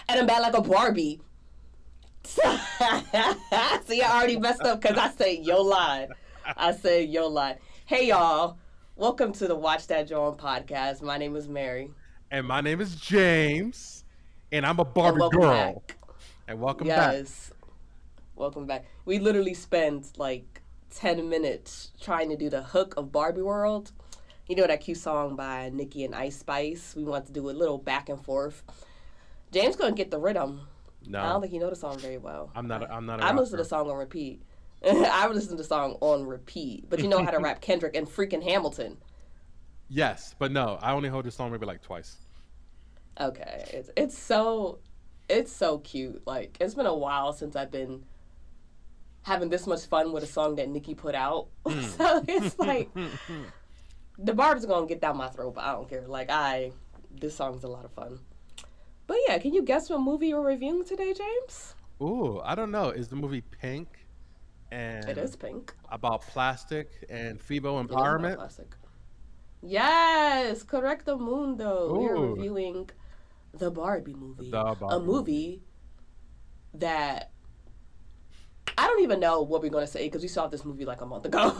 and I'm bad like a Barbie. See, I already messed up because I said yo lie. I said yo lie. Hey y'all, welcome to the Watch That John podcast. My name is Mary, And my name is James, and I'm a and Barbie welcome girl. back. And welcome back. Yes, welcome back. We literally spent like 10 minutes trying to do the hook of Barbie World. You know that cute song by Nicki and Ice Spice. We want to do a little back and forth. James gonna get the rhythm. I don't No, think you know the song very well. I'm not. I'm not a I'm listening to the rapper. song on repeat. I would listen to the song on repeat. But you know how to rap Kendrick and freaking Hamilton. Yes, but no. I only heard this song maybe like twice. Okay, it's so cute. Like it's been a while since I've been having this much fun with a song that Nicki put out. So it's like the barb's gonna get down my throat, but I don't care. This song's a lot of fun. But yeah, can you guess what movie you're reviewing today, James? Ooh, I don't know. Is the movie Pink It and is pink. about plastic and female It is about empowerment? plastic. Yes, correcto mundo. We are Ooh, reviewing the Barbie movie, the a Barbie movie. movie that I don't even know what we're gonna say because we saw this movie like a month ago.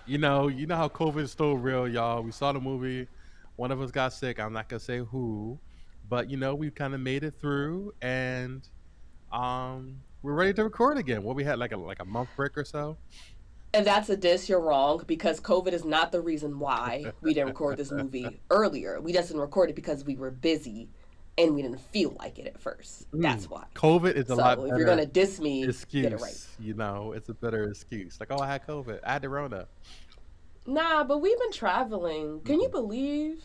you know how COVID is still real, y'all. We saw the movie. One of us got sick. I'm not gonna say who, but we kind of made it through, and we're ready to record again. What we had like a month break or so. And that's a diss. You're wrong because COVID is not the reason why we didn't record this movie earlier. We just didn't record it because we were busy and we didn't feel like it at first. That's why. COVID is a So lot if you're gonna better diss me, get it right. excuse. It's a better excuse. Like, oh, I had COVID. I had the Rona. Nah, but we've been traveling. Can you Mhm. believe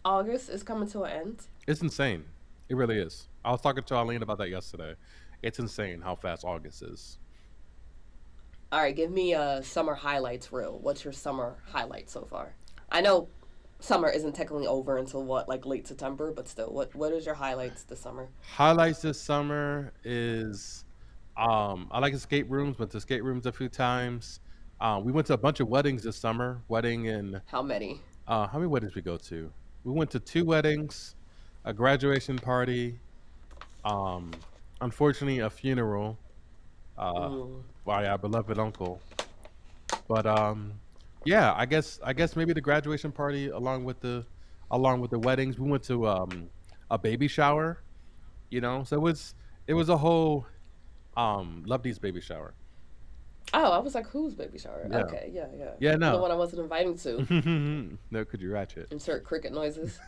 August is coming to an end? It's insane. It really is. I was talking to Arlene about that yesterday. It's insane how fast August is. All right, give me a summer highlights reel. What's your summer highlight so far? I know summer isn't technically over until what, like late September, but still, what is your highlights this summer? Highlights this summer is I like escape rooms. Went to escape rooms a few times. We went to a bunch of weddings this summer. Wedding in How many? how many weddings we go to? We went to two weddings, a graduation party, um, unfortunately a funeral uh, Mm. by our beloved uncle. But yeah, I guess maybe the graduation party along with the weddings. We went to a baby shower. So it was a whole love these baby shower. Oh, I was like, whose baby shower? Yeah, Okay, yeah, yeah. yeah, The no. one I wasn't inviting to. No, could you ratchet? Insert cricket noises.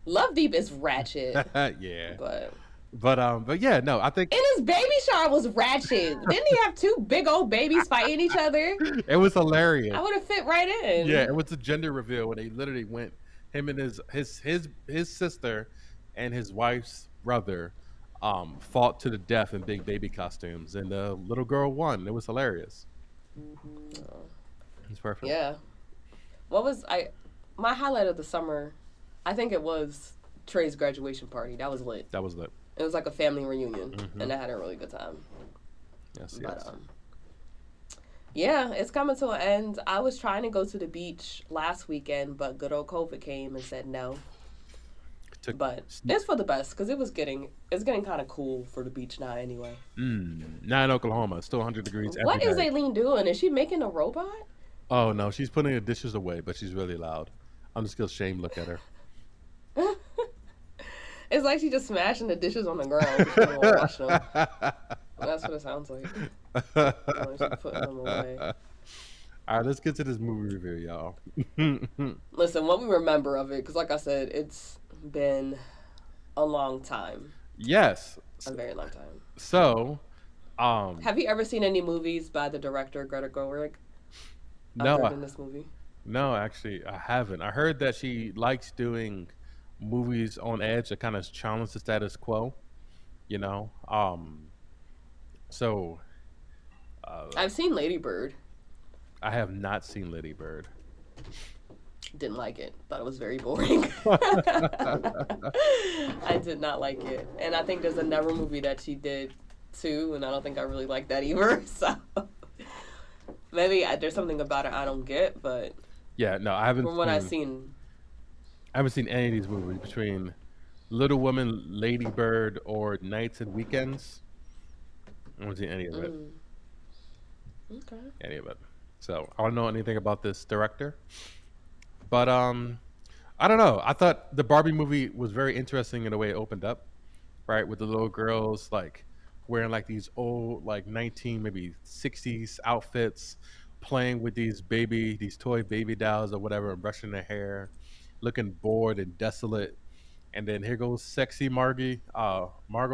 Love Deep is ratchet, Yeah, but but yeah, no. I think and his baby shower was ratchet. Didn't he have two big old babies fighting each other? it was hilarious. I would have fit right Yeah, in. it was a gender reveal when they literally went him and his sister and his wife's brother fought to the death in big baby costumes, and the little girl won. It was hilarious. Oh, It's perfect. yeah. What was I? My highlight of the summer, I think it was Trey's graduation party. That was lit. That was lit. It was like a family reunion, Hmm. and I had a really good time. Yes, But yes. yeah, it's coming to an end. I was trying to go to the beach last weekend, but good old COVID came and said no. Took But it's for the best because it's getting kind of cool for the beach now anyway. Not in Oklahoma. It's still 100 degrees every What is day. Aileen doing? Is she making a robot? Oh no, she's putting the dishes away, but she's really loud. I'm just gonna shame look at her. It's like she just smashing the dishes on the ground. She don't wanna wash them. That's what it sounds like. She's putting them away. All right, let's get to this movie review, y'all. Listen, what we remember of it, because like I said, it's been a long time, Yes. a very long time. So, um, Have you ever seen any movies by the director Greta Gerwig no, other than this movie? no, actually, I haven't. I heard that she likes doing movies on edge that kind of challenge the status quo. You know, so uh, I've seen Lady Bird. I have not seen Lady Bird. Didn't like it. Thought it was very boring. I did not like it. And I think there's another movie that she did too, and I don't think I really like that either. So maybe there's something about it I don't get, but Yeah, no, I haven't from what I've seen. seen, I haven't seen any of these movies between Little Women, Lady Bird, or Nights and Weekends. I haven't seen any of it. Mm, okay. Any of it. So I don't know anything about this director. But I don't know. I thought the Barbie movie was very interesting in the way it opened up, right? With the little girls like wearing like these old like 19 maybe 60s outfits, playing with these toy baby dolls or whatever, and brushing their hair, looking bored and desolate. And then here goes sexy Margot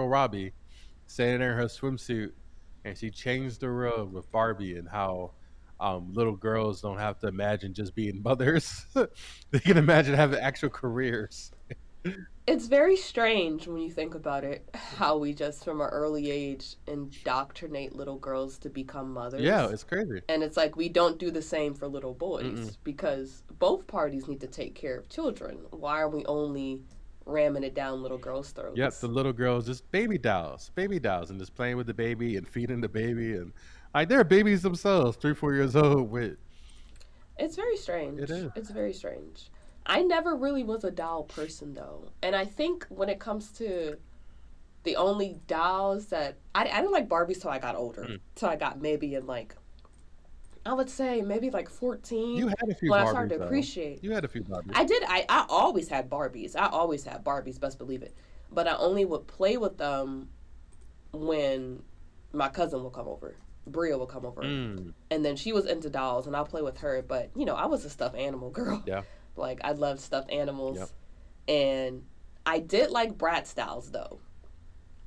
Robbie, standing there in her swimsuit, and she changed the world with Barbie and how little girls don't have to imagine just being mothers; they can imagine having actual careers. It's very strange when you think about it, how we just from an early age indoctrinate little girls to become Yeah, mothers. it's crazy. And it's like we don't do the same for little Mm-mm. boys because both parties need to take care of children. Why are we only ramming it down little girls' Yep, the throats? little girls just baby dolls, and just playing with the baby and feeding the baby, and like they're babies themselves, 3, 4 years old. With It's very it strange. is. It's very strange. I never really was a doll person though. And I think when it comes to the only dolls that I didn't like Barbies till I got older. Mm. Till I got maybe in I would say maybe like You 14 had a few when I started Barbies to though. appreciate. You had a few Barbies. I did. I always had Barbies. I always had Barbies, best believe it. But I only would play with them when my cousin would come over. Bria would come over. Mm. And then she was into dolls and I'll play with her. But, I was a stuffed animal girl. Yeah. Like, I loved stuffed Yep. animals. And I did like Bratz dolls, though.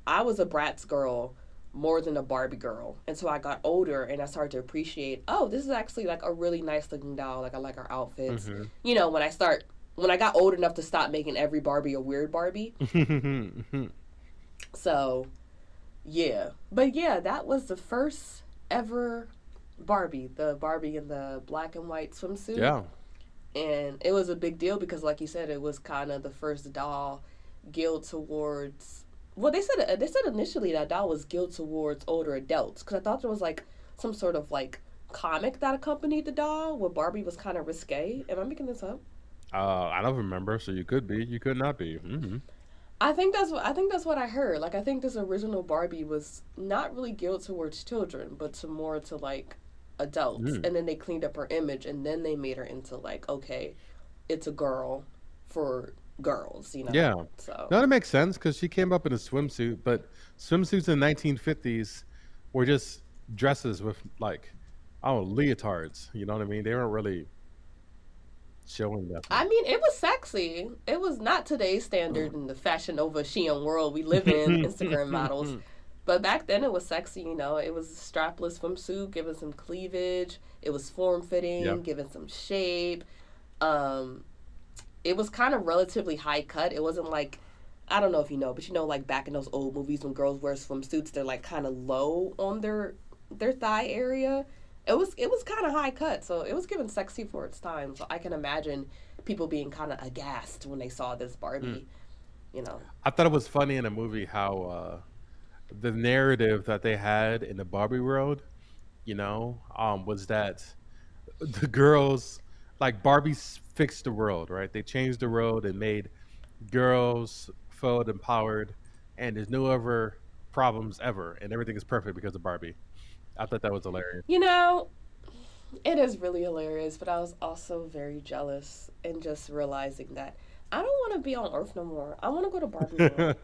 I was a Bratz girl more than a Barbie girl. And so I got older and I started to appreciate, oh, this is actually like a really nice looking doll. Like I like her outfits. Mm-hmm. When I got old enough to stop making every Barbie a weird Barbie. So, yeah. But yeah, that was the first ever Barbie, the Barbie in the black and white swimsuit. Yeah. And it was a big deal because like you said, it was kind of the first doll geared towards, well, they said initially that doll was geared towards older adults because I thought there was like some sort of like comic that accompanied the doll where Barbie was kind of risque. Am I making this up? I don't remember, so you could be, you could not be. Mm-hmm. I think that's what I heard. Like I think this original Barbie was not really geared towards children, but to more to like adults. Mm. And then they cleaned up her image and then they made her into like, okay, it's a girl for girls. Yeah. So No, that makes sense because she came up in a swimsuit, but swimsuits in the 1950s were just dresses with like, oh, leotards. You know what I mean? They weren't really showing I nothing. mean, it was sexy. It was not today's standard in the Fashion Nova Shein world we live in, Instagram models. But back then it was sexy. It was a strapless swimsuit, giving some cleavage. It was form Yeah. fitting, giving some shape. Um, it was kind of relatively high cut. It wasn't like, I don't know if you know, but like back in those old movies when girls wear swimsuits, they're like kind of low on their thigh area. It was kind of high cut, so it was given sexy for its time. So I can imagine people being kind of aghast when they saw this Mm. Barbie. You know, I thought it was funny in a movie how the narrative that they had in the Barbie world, was that the girls, like Barbie's fixed the world, right? They changed the world and made girls felt empowered, and there's no ever problems ever, and everything is perfect because of Barbie. I thought that was hilarious. you know, it is really hilarious. But I was also very jealous and just realizing that I don't want to be on Earth no more. I want to go to Barbie World.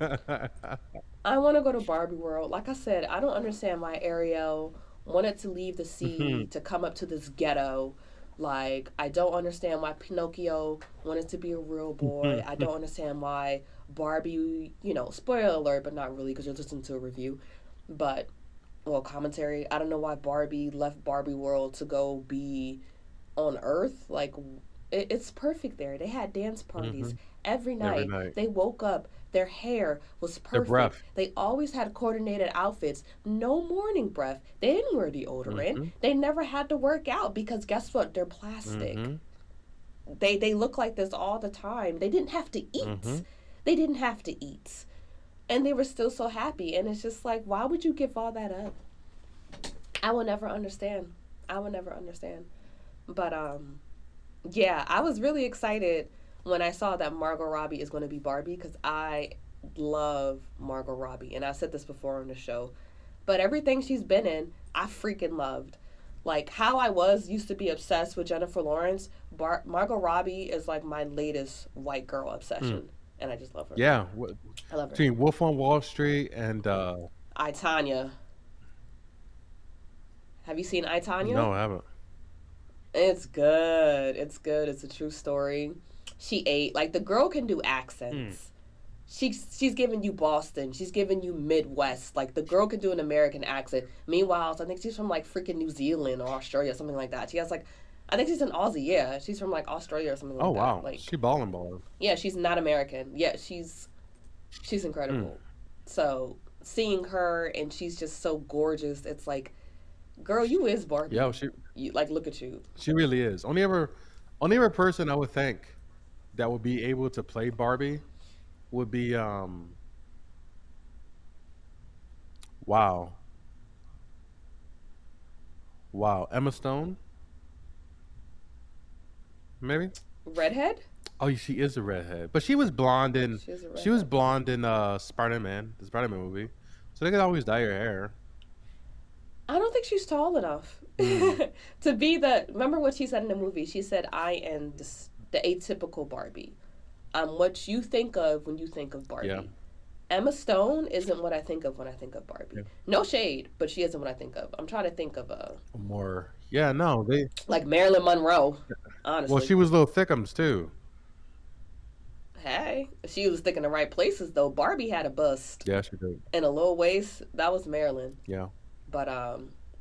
I want to go to Barbie World. Like I said, I don't understand why Ariel wanted to leave the sea to come up to this ghetto. Like, I don't understand why Pinocchio wanted to be a real boy. I don't understand why Barbie, spoiler alert, but not really because you're listening to a review. But, well, commentary. I don't know why Barbie left Barbie World to go be on Earth. Like, it's perfect there. They had dance parties Hmm. every Every night. night. They woke up. Their hair was Their perfect. breath. They always had coordinated outfits. No morning breath. They didn't wear deodorant. Hmm. They never had to work out because guess what? They're plastic. Hmm. They look like this all the time. They didn't have to Hmm. eat. They didn't have to eat. And they were still so happy. And it's just like, why would you give all that up? I will never understand. I will never understand. But yeah, I was really excited when I saw that Margot Robbie is going to be Barbie, because I love Margot Robbie, and I've said this before on the show, but everything she's been in, I freaking loved. Like how I was used to be obsessed with Jennifer Lawrence, Margot Robbie is like my latest white girl Mm. obsession, and I just love her. Yeah, I love her. between Wolf on Wall Street and I Tanya. Have you seen I Tanya? no, I haven't. It's good. It's good. It's a true story. She ate like the girl can do Mm. accents. She's giving you Boston. She's giving you Midwest. Like the girl can do an American accent. Meanwhile, I think she's from like freaking New Zealand or Australia, something like that. She has like, I think she's an Aussie. Yeah, she's from like Australia or something Oh like that. wow, Like, she balling balling. yeah, she's not American. Yeah, she's Mm. incredible. So seeing her and she's just so gorgeous. It's like, girl, you is Yeah, Barbie. You like look at you. she really is. Only ever person I would think that would be able to play Barbie would be wow, wow, Emma Stone, maybe. Redhead? Oh, she is a redhead, but she was blonde in She's a she was redhead. blonde in Spider Man, the Spider Man movie. So they could always dye her hair. I don't think she's tall enough Mm, to be the. Remember what she said in the movie? She said, "I am the atypical Barbie. I'm what you think of when you think of yeah, Barbie." Emma Stone isn't what I think of when I think of yeah. Barbie. No shade, but she isn't what I think of. I'm trying to think of More. Yeah, no, they. like Marilyn Monroe. Well, Honestly, she was little thickums too. hey, she was thinking the right places though. Barbie had a bust Yeah, she did. and a low waist. That was Marilyn. Yeah. But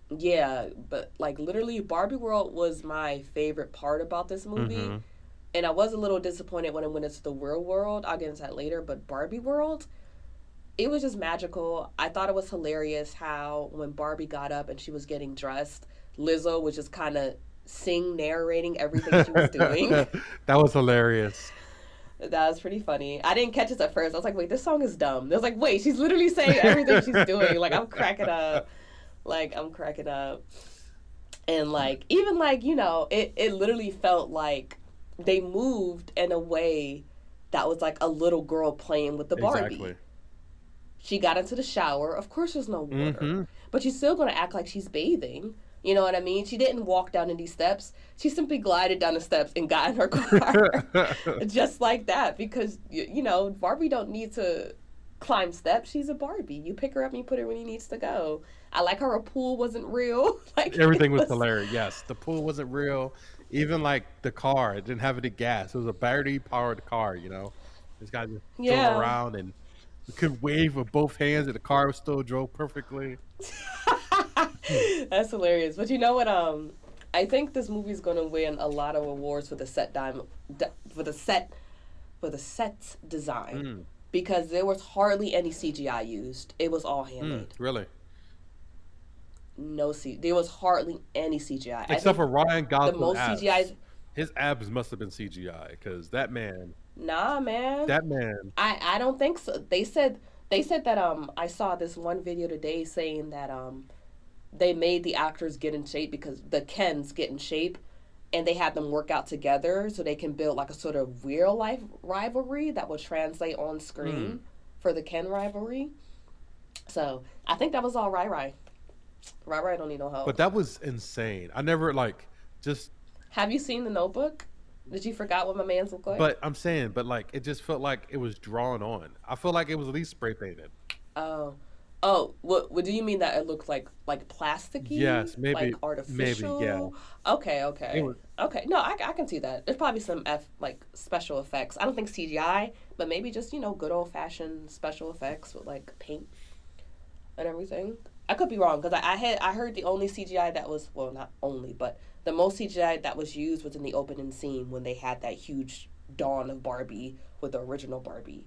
yeah, but like literally, Barbie World was my favorite part about this movie. Mm-hmm. And I was a little disappointed when it went into the real world. I'll get into that later. But Barbie World, it was just magical. I thought it was hilarious how when Barbie got up and she was getting dressed, Lizzo was just kind of sing narrating everything she was doing. That was hilarious. That was pretty funny. I didn't catch this at first. I was like, wait, this song is dumb. I was like, wait, she's literally saying everything she's doing. Like, I'm cracking up. Like, I'm cracking up. And, like, even, like, it literally felt like they moved in a way that was like a little girl playing with the Barbie. Exactly. She got into the shower. Of course, there's no water, Mm-hmm. but she's still going to act like she's bathing. You know what I mean? She didn't walk down any steps. She simply glided down the steps and got in her car. Just like that. Because, Barbie don't need to climb steps. She's a Barbie. You pick her up and you put her where she needs to go. I like how her pool wasn't real. Like, it Everything was was, hilarious. Yes, the pool wasn't real. Even like the car, it didn't have any gas. It was a battery powered car. This guy just drove yeah. around and could wave with both hands, and the car still drove perfectly. That's hilarious. But you know what? I think this movie's gonna win a lot of awards for the for the set design Mm, because there was hardly any CGI used. It was all handmade. really? No there was hardly any CGI. I Except think for Ryan the Gosling's most CGI. abs. His abs must have been CGI because Nah, man. that man, I don't think so. They said that I saw this one video today saying that they made the actors get in shape because the Kens get in shape and they had them work out together so they can build like a sort of real life rivalry that will translate on mm. screen for the Ken rivalry. So I think that was all Rai. Rai don't need no But help. that was insane. I never like just. Have you seen the Notebook? Did you forgot what my man's look like? But I'm saying, but like it just felt like it was drawn on. I feel like it was at least spray painted. Oh, oh, what do you mean that it looked like plasticky, Yes, like maybe, yeah. artificial? Okay, It okay, was. okay. No, I can see that. There's probably some like special effects. I don't think CGI, but maybe just good old fashioned special effects with like paint and everything. I could be wrong because I heard the only CGI that was, well, not only, but the most CGI that was used was in the opening scene when they had that huge dawn of Barbie with the original Barbie.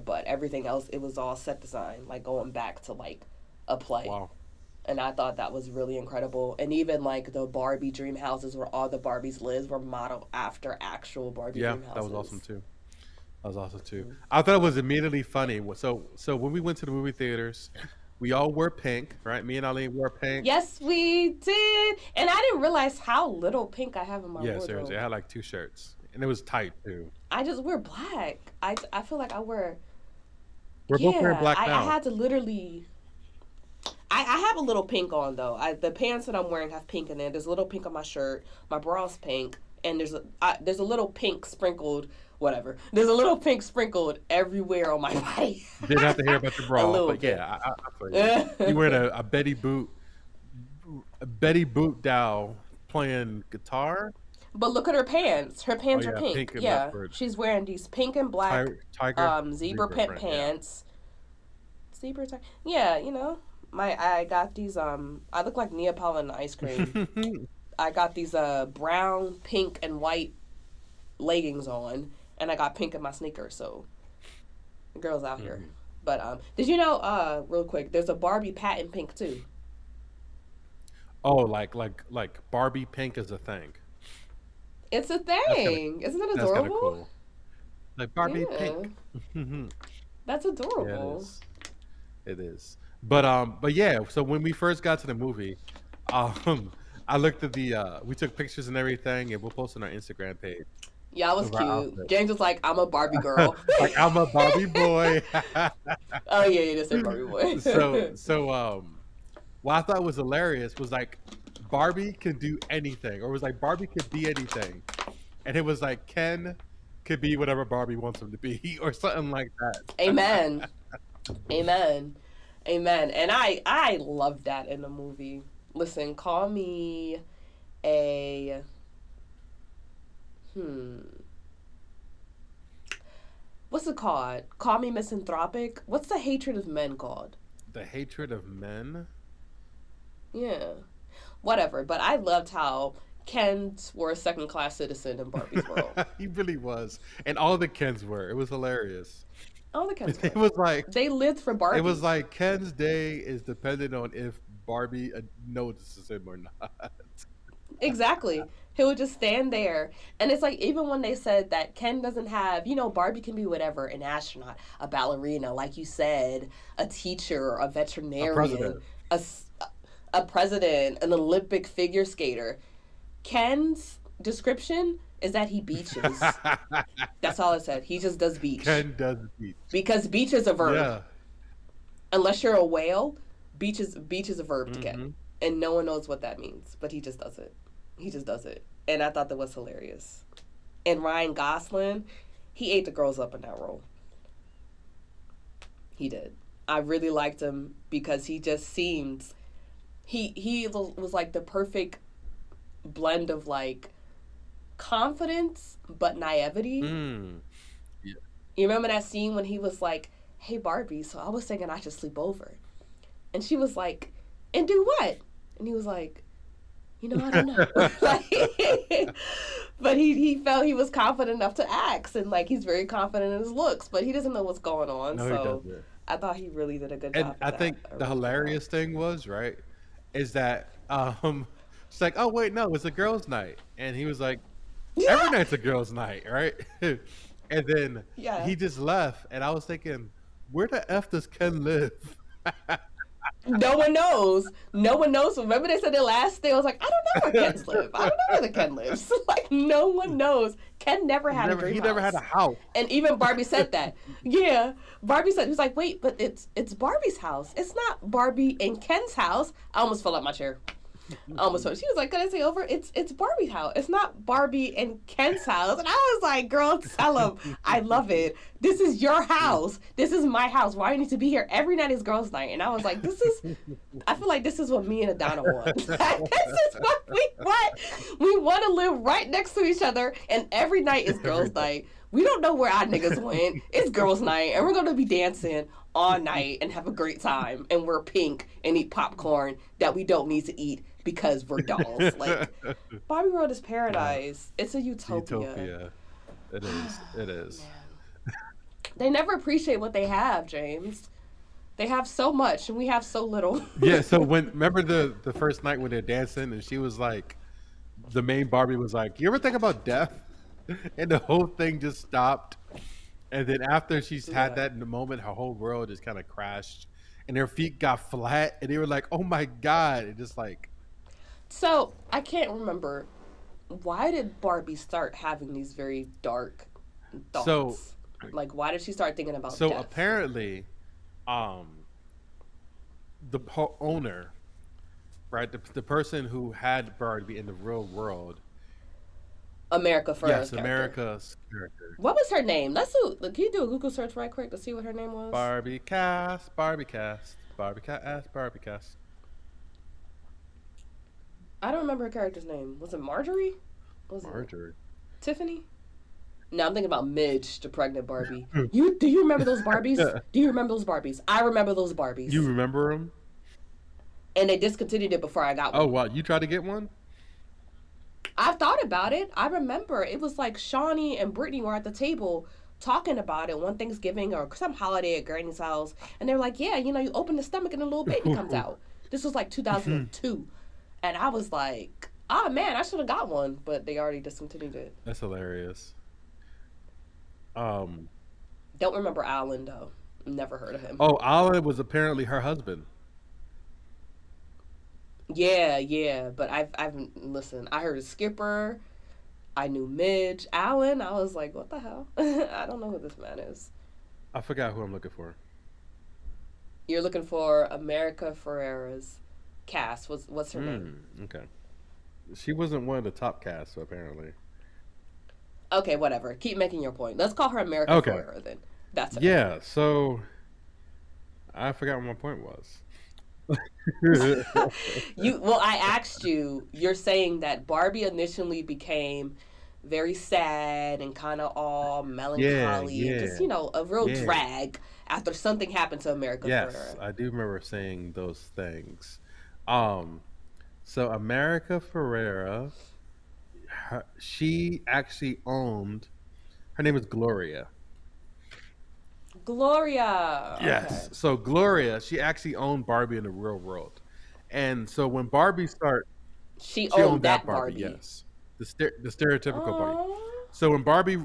But everything else, it was all set design, like going back to like a play. Wow. And I thought that was really incredible. And even like the Barbie dream houses where all the Barbies live were modeled after actual Barbie Yeah, dream that was awesome houses. too. That was awesome too. Mm. I thought it was immediately funny. So when we went to the movie theaters, we all wore pink, right? Me and Eileen wore pink. Yes, we did. And I didn't realize how little pink I have in my Yeah, seriously, wardrobe. I had like two shirts, and it was tight too. I just wear black. I feel like I wear. We're both wearing Yeah, black I now. had to literally. I have a little pink on though. The pants that I'm wearing have pink in it. There's a little pink on my shirt. My bra's pink, and there's a little pink sprinkled. Whatever. There's a little pink sprinkled everywhere on my body. Didn't have to hear about your A bra, little but bit. yeah, I feel you. You wearing a Betty Boot Dow playing guitar. But look at her pants. Her Oh pants are yeah, pink. pink and Yeah, leopard, she's wearing these pink and black tiger, zebra zebra print print. Yeah. pants. Zebra tie. Yeah, my I got these I look like Neapolitan ice cream. I got these brown, pink, and white leggings on, and I got pink in my sneakers. So the girl's out here. Mhm. But did you know? Real quick, there's a Barbie patent pink too. Oh, like Barbie pink is a thing. It's a That's kind of thing. Isn't that that's kind of adorable? cool. Like Barbie Yeah, pink. Yeah, that's it adorable. is. It is. But yeah. So when we first got to the movie, um, I looked at the. We took pictures and everything, and we'll post on our Instagram page Yeah, I was of our cute. outfits. James was like, "I'm a Barbie girl." Like I'm a Barbie boy. Oh yeah, you just said Barbie boy. So what I thought was hilarious was like Barbie can do anything, or it was like Barbie could be anything, and it was like Ken could be whatever Barbie wants him to be, or something like that. Amen. Amen. Amen. And I love that in the movie. Listen, call me a hmm. What's it called? Call me misanthropic. What's the hatred of men called? The hatred of men. Yeah. Whatever. But I loved how Ken were a second class citizen in Barbie's world. He really was, and all the Kens were. It was hilarious. All the Kens It were. was like They lived for it was Barbie. like Ken's day is dependent on if Barbie notices him or not. Exactly. He would just stand there. And it's like, even when they said that Ken doesn't have, Barbie can be whatever, an astronaut, a ballerina, like you said, a teacher, a A veterinarian, president. a president, an Olympic figure skater. Ken's description is that he beaches. That's all it said. He just does beach. Ken does beat. Because beach is a verb. Yeah. Unless you're a whale, beach is a verb to Ken. Hmm. And no one knows what that means, but he just does it. He just does it. And I thought that was hilarious. And Ryan Gosling, he ate the girls up in that role. He did. I really liked him because he just seemed he was like the perfect blend of like confidence but naivety. Mm. Yeah. You remember that scene when he was like, "Hey Barbie, so I was thinking I should sleep over." And she was like, "And do what?" And he was like, I don't know. Like, but he felt he was confident enough to ask, and like he's very confident in his looks, but he doesn't know what's going on. No, he So doesn't. I thought he really did a good And job I of that. think A the really good job. hilarious thing was right is that it's like, oh wait, no, it's a girls' night, and he was like, every night's a girls' night, right? And then Yeah. he just left, and I was thinking, where the f does Ken live? No one knows. No one knows. Remember they said their last day. I was like, I don't know where Ken's live. I don't know where the Ken lives. Like no one knows. Ken never had a dream He never had a house. house. And even Barbie said that. Yeah. Barbie said, he was like, wait, but it's Barbie's house. It's not Barbie and Ken's house. I almost fell out my chair. I almost fell. She was like, can I say over? It's Barbie's house. It's not Barbie and Ken's house. And I was like, girl, tell him. I love it. This is your house. This is my house. Why do you need to be here? Every night is girls' night. And I was like, I feel like this is what me and Adana want. This is what we want. We want to live right next to each other, and every night is Every girls' night. night. We don't know where our niggas went. It's girls' night, and we're gonna be dancing all night and have a great time, and we're pink and eat popcorn that we don't need to eat because we're dolls. Like Barbie World is Yeah, paradise. It's a utopia. utopia. It is. It is. Man, they never appreciate what they have, James. They have so much, and we have so little. Yeah. So when remember the first night when they're dancing, and she was like, the main Barbie was like, "You ever think about death?" And the whole thing just stopped. And then after she's had Yeah. that in the moment, her whole world just kind of crashed, and her feet got flat, and they were like, "Oh my god!" And just like, So I can't remember, why did Barbie start having these very dark So thoughts? Like, why did she start thinking about so death? apparently, the owner, right, the person who had Barbie in the real world, America Ferrera's yes, character. America's character, What was her name? Let's do. Can you do a Google search right quick to see what her name was? Barbie cast, Barbie cast, Barbie cast, Barbie cast, I don't remember her character's name. Was it Marjorie? Was it Marjorie. Tiffany? No, I'm thinking about Midge, the pregnant Barbie. you You do you remember those Barbies? Do you remember those Barbies? I remember those Barbies, remember him? and they discontinued it before I got Oh one. wow, you tried to get one? I've thought about it. I remember it was like Shawnee and Brittany were at the table talking about it one Thanksgiving or some holiday at Granny's house, and they were like, "Yeah, you open the stomach and a little baby comes out." This was like 2002, and I was like, "Ah, man, I should have got one," but they already discontinued it. That's hilarious. Um, Don't remember Alan though. Never heard of him. oh, Alan was apparently her husband. Yeah, yeah, but I've listen. I heard of Skipper. I knew Midge, Alan. I was like, what the hell? I don't know who this man is. I forgot who I'm looking for. You're looking for America Ferrera's cast. What's her name? Okay. She wasn't one of the top casts, apparently. Okay, whatever. Keep making your point. Let's call her America Okay. Ferrera then. That's her. Yeah, so I forgot what my point was. I asked you. You're saying that Barbie initially became very sad and kind of all Yeah, melancholy and just yeah, a real yeah. drag after something happened to America Yes, Ferrera. I do remember saying those things. Um, so America Ferrera, she actually owned. Her name is Gloria. Gloria. Okay. Yes. So Gloria, she actually owned Barbie in the real world, and so when Barbie started, She she owned owned that that Barbie. Barbie. Yes, the stereotypical Barbie. Oh, So when Barbie,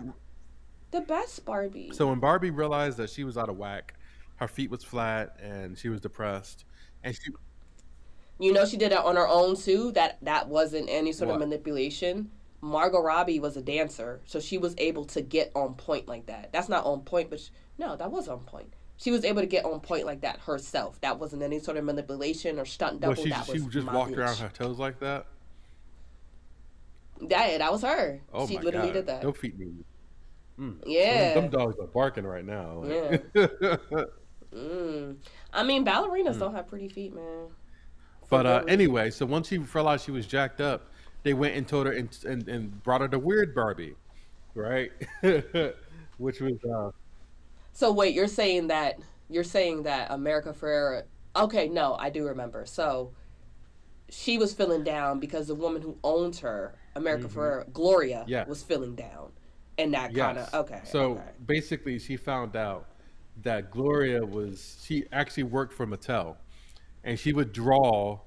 the best Barbie. so when Barbie realized that she was out of whack, her feet was flat, and she was depressed, and she She did it on her own too. That wasn't any sort of what? manipulation. Margot Robbie was a dancer, so she was able to get on point like that. That's not on point, but no, that was on point. She was able to get on point like that herself. That wasn't any sort of manipulation or stunt Well, double. That she was just my walked around bitch. her toes like that. That was her. Oh She my literally god, did that. no feet need. Them Yeah, dogs are barking right now. yeah. Like. Mm. I mean, ballerinas Mm. don't have pretty feet, man, for But good reason. anyway, so once she realized she was jacked up, they went and told her and brought her the weird Barbie, right? Which was So wait, you're saying that America Ferrera. Okay, no, I do remember. So she was feeling down because the woman who owns her, America hmm Ferrera, Gloria, was yes, feeling down, and that kind of yes. okay, So okay, basically, she found out that Gloria was she actually worked for Mattel, and she would draw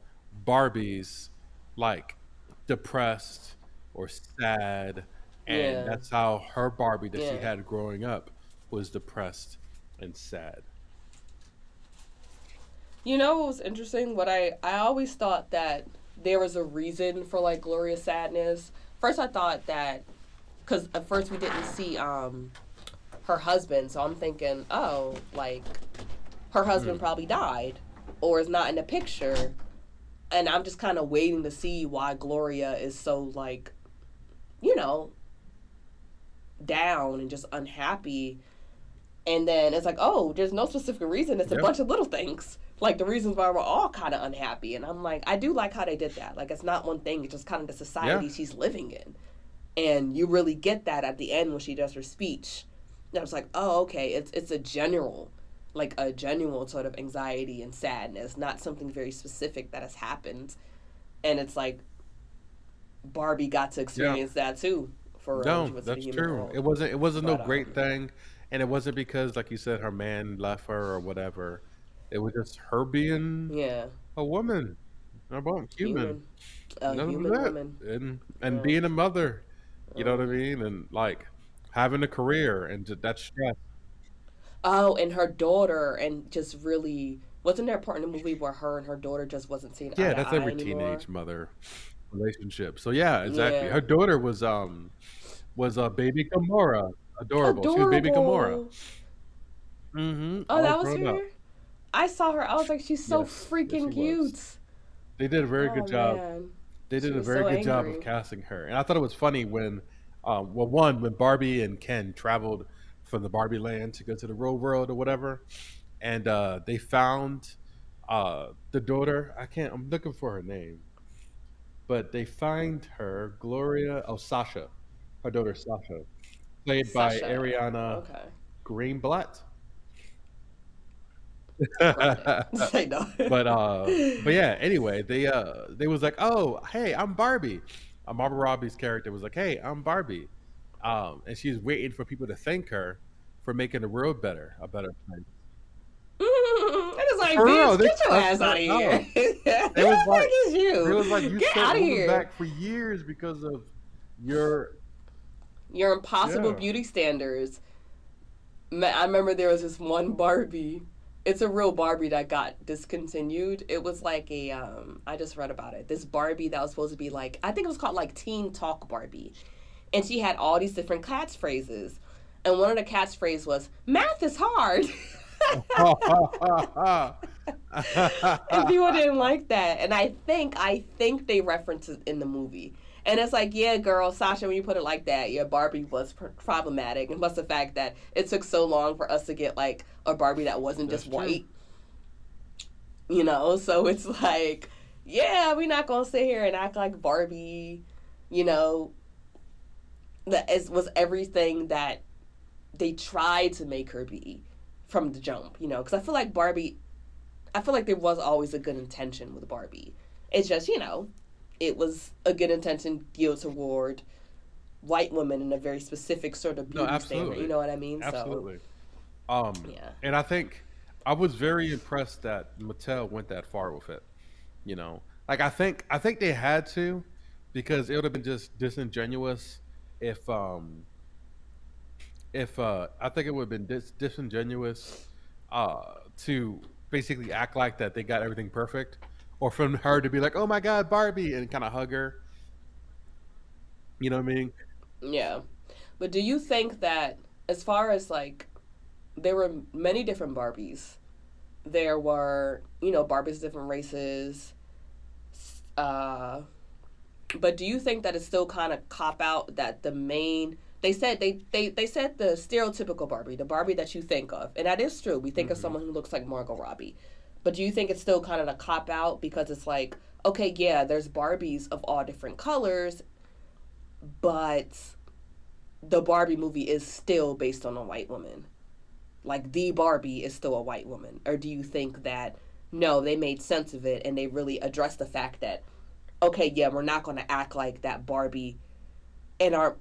Barbies like depressed or sad, and yeah, that's how her Barbie that she yeah. had growing up was depressed and sad. You know what was interesting? What I always thought that there was a reason for like Gloria's sadness. First, I thought that because at first we didn't see her husband, so I'm thinking, oh, like her husband Mm. probably died or is not in the picture, and I'm just kind of waiting to see why Gloria is so like you know down and just unhappy. And then it's like, oh, there's no specific reason. It's a Yeah, bunch of little things. Like the reasons why we're all kind of unhappy. And I'm like, I do like how they did that. Like it's not one thing. It's just kind of the yeah, society she's living in. And you really get that at the end when she does her speech. And I was like, oh, okay. It's a general, like a genuine sort of anxiety and sadness, not something very specific that has happened. And it's like Barbie got to yeah. experience that too, for real, when she No, went to the that's human true. world. It wasn't no But great thing, and it wasn't because, like you said, her man left her or whatever. It was just her being yeah, a woman, about human. human, a That human was woman. it, and Yeah. being a mother. You know what I Mm. mean? And like having a career and that stress. Oh, and her daughter, and just really wasn't there a part in the movie where her and her daughter just wasn't seeing eye Yeah, to that's eye every anymore? teenage mother relationship. So yeah, exactly. Yeah. Her daughter was a baby Gamora. adorable. She was baby Gamora. Adorable. Oh, All that was grown up. her? I saw her. I was like, she's so Yes, yes, she freaking was. cute. They did a very Oh good job. man. They She did a was very so good job of angry. casting her, and I thought it was funny when, well, one when Barbie and Ken traveled from the Barbie land to go to the real world or whatever, and they found the daughter. I can't. I'm looking for her name, but they find her Gloria. Oh, Sasha, her daughter Sasha, played by Sasha. Ariana Okay. Greenblatt. Got it. Say no. But yeah, anyway, they was like, "Oh, hey, I'm Barbie." Margot Robbie's character was like, "Hey, I'm Barbie." And she's waiting for people to thank her for making the world better, a better place. I was like, For real, bitch, they get your cussed ass out her of here. out. Who the They was like fuck is they you? was like, "You Get set out of women here. back for years because of your." Your impossible Yeah. beauty standards. I remember there was this one Barbie. It's a real Barbie that got discontinued. It was like a I just read about it. This Barbie that was supposed to be like, I think it was called like Teen Talk Barbie. And she had all these different catchphrases. And one of the catchphrases was math is hard. And people didn't like that. And I think they reference it in the movie. And it's like, yeah, girl, Sasha, when you put it like that, yeah, Barbie was problematic. And plus the fact that it took so long for us to get like a Barbie that wasn't That's just true. white, So it's like, yeah, we're not gonna sit here and act like Barbie, you know, that was everything that they tried to make her be from the jump, Because I feel like there was always a good intention with Barbie. It's just, it was a good intention geared toward white women in a very specific sort of No, beauty standard. You absolutely, know what I mean? So, absolutely. yeah. And I think I was very impressed that Mattel went that far with it. Like I think they had to, because it would have been just disingenuous if I think it would have been disingenuous to basically act like that they got everything perfect, or from her to be like, "Oh my God, Barbie," and kind of hug her. You know what I mean? Yeah. But do you think that, as far as like, there were many different Barbies? There were, Barbies of different races. Uh, but do you think that it's still kind of cop out that the main they said the stereotypical Barbie, the Barbie that you think of, and that is true. We think of Hmm. someone who looks like Margot Robbie, but do you think it's still kind of a cop out because it's like, okay, yeah, there's Barbies of all different colors, but the Barbie movie is still based on a white woman. Like the Barbie is still a white woman, or do you think that no, they made sense of it and they really addressed the fact that okay, yeah, we're not going to act like that Barbie in our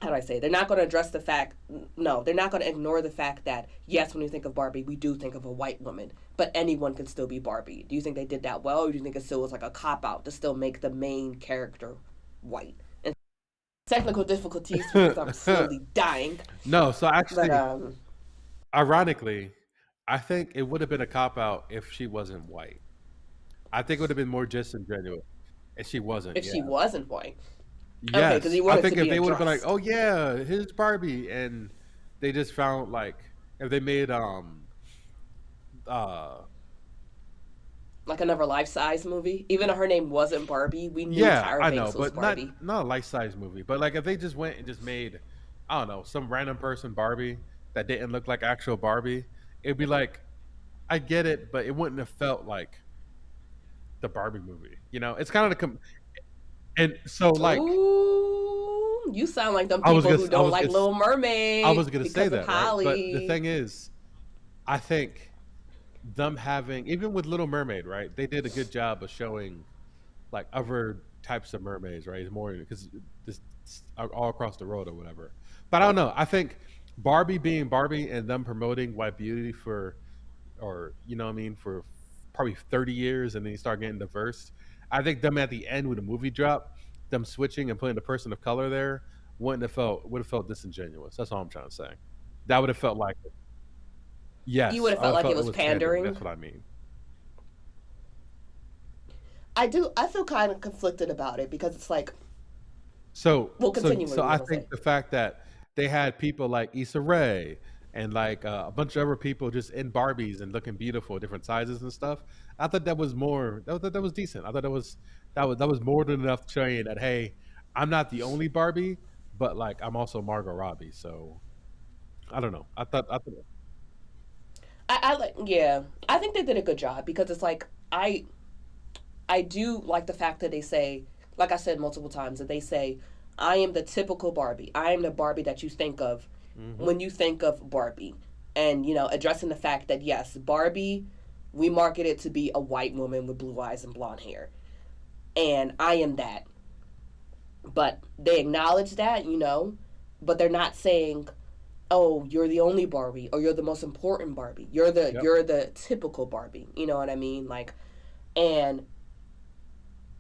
how do I say? They're not going to address the fact. No, they're not going to ignore the fact that yes, when we think of Barbie, we do think of a white woman, but anyone can still be Barbie. Do you think they did that well, or do you think it still was like a cop out to still make the main character white? And technical difficulties because I'm slowly dying, No, so but actually, ironically, I think it would have been a cop out if she wasn't white. I think it would have been more disingenuous if she wasn't. if Yeah. she wasn't white, okay, because Yes, he I wanted to think if be they would have been like, addressed "Oh yeah, here's Barbie," and they just found like, if they made uh like another life size movie. Even though her name wasn't Barbie, we knew yeah, Tyra I know, Banks was but Barbie. not a life size movie, but like if they just went and just made, I don't know, some random person Barbie that didn't look like actual Barbie, it'd be like, I get it, but it wouldn't have felt like the Barbie movie. It's kind of and so like Ooh, you sound like them people who I don't was like gonna Little I Mermaid was gonna say because of that, right? But the Holly. thing is, I think them having, even with Little Mermaid, right? They did a good job of showing like other types of mermaids, right? It's more because this all across the road or whatever. But I don't know. I think Barbie being Barbie and them promoting white beauty for, or what I mean, for probably 30 years, and then you start getting diverse. I think them at the end with the movie drop, them switching and putting the person of color there wouldn't have felt would have felt disingenuous. That's all I'm trying to say. That would have felt like, You would yes, have I would felt have like it felt it was was pandering. That's pandering. what I mean. I do. I feel kind of conflicted about it because it's like, So well, so continue what so you were I gonna think say. the fact that they had people like Issa Rae and like a bunch of other people just in Barbies and looking beautiful, different sizes and stuff. I thought that was more that was decent. I thought that was more than enough showing that hey, I'm not the only Barbie, but like I'm also Margot Robbie. So I don't know. I thought I like, yeah, I think they did a good job because it's like I do like the fact that they say, like I said multiple times, that they say, I am the typical Barbie. I am the Barbie that you think of hmm when you think of Barbie. And, addressing the fact that, yes, Barbie, we market it to be a white woman with blue eyes and blonde hair. And I am that. But they acknowledge that, but they're not saying, oh, you're the only Barbie or you're the most important Barbie. You're the Yep. you're the typical Barbie. You know what I mean? Like, and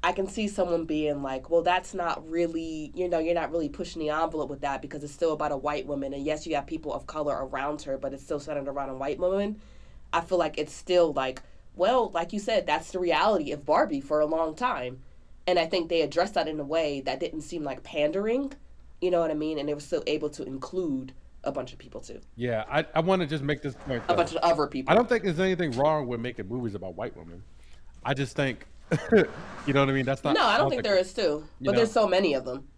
I can see someone being like, well, that's not really, you're not really pushing the envelope with that because it's still about a white woman. And yes, you have people of color around her, but it's still centered around a white woman. I feel like it's still like, well, like you said, that's the reality of Barbie for a long time. And I think they addressed that in a way that didn't seem like pandering. You know what I mean? And they were still able to include a bunch of people too, Yeah, I want to just make this point a bunch though. of other I people. don't think there's anything wrong with making movies about white women. I just think, you know what I mean. That's not. No, I I don't don't think think. there is too, You but know. there's so many of them.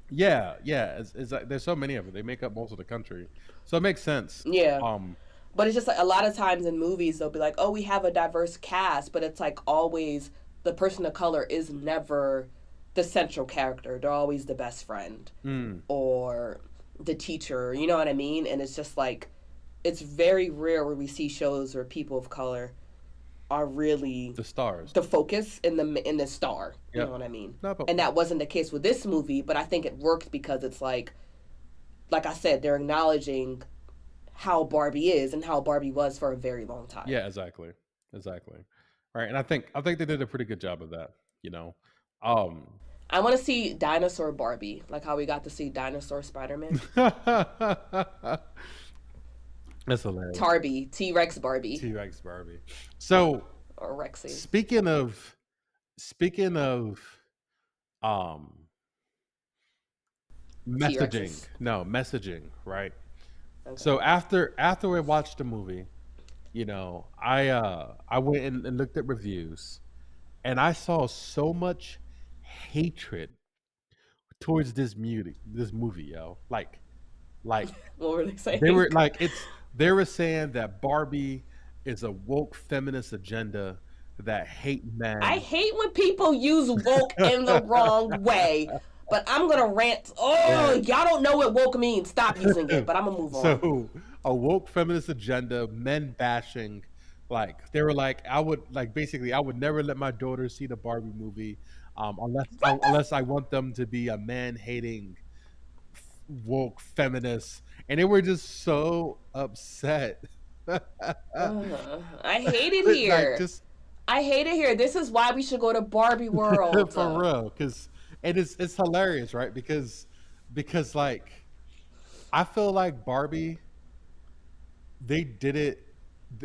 Yeah, yeah. It's like, there's so many of them. They make up most of the country, so it makes sense. Yeah. Um, But it's just like a lot of times in movies they'll be like, "Oh, we have a diverse cast," but it's like always the person of color is never the central character. They're always the best friend mm, or the teacher. You know what I mean? And it's just like it's very rare where we see shows where people of color are really the stars. the focus in the star. You know Yep. what I mean? No, but And that wasn't the case with this movie, but I think it worked because it's like I said, they're acknowledging how Barbie is and how Barbie was for a very long time. yeah, exactly, exactly. Right, and I think they did a pretty good job of that. You know, um, I want to see Dinosaur Barbie, like how we got to see Dinosaur Spider Man. that's hilarious. Tarby, T Rex Barbie, T Rex Barbie. So or Rexy. speaking of speaking of um T messaging, Rexes. no messaging, right? Okay. So after we watched the movie, I went and looked at reviews, and I saw so much hatred towards this movie, yo. Like What were they they saying? were like they were saying that Barbie is a woke feminist agenda that hate I men. hate when people use woke in the wrong way, but I'm going to rant. Oh, Yeah. y'all don't know what woke means. Stop using it, but I'm going to move on. So a woke feminist agenda, men bashing, like they were like, I would like basically I would never let my daughter see the Barbie movie, unless I want them to be a man hating woke feminist, and they were just so upset. I hate it Like here. just I hate it here. This is why we should go to Barbie World. for real, because and it's hilarious, right? Because like I feel like Barbie, they did it.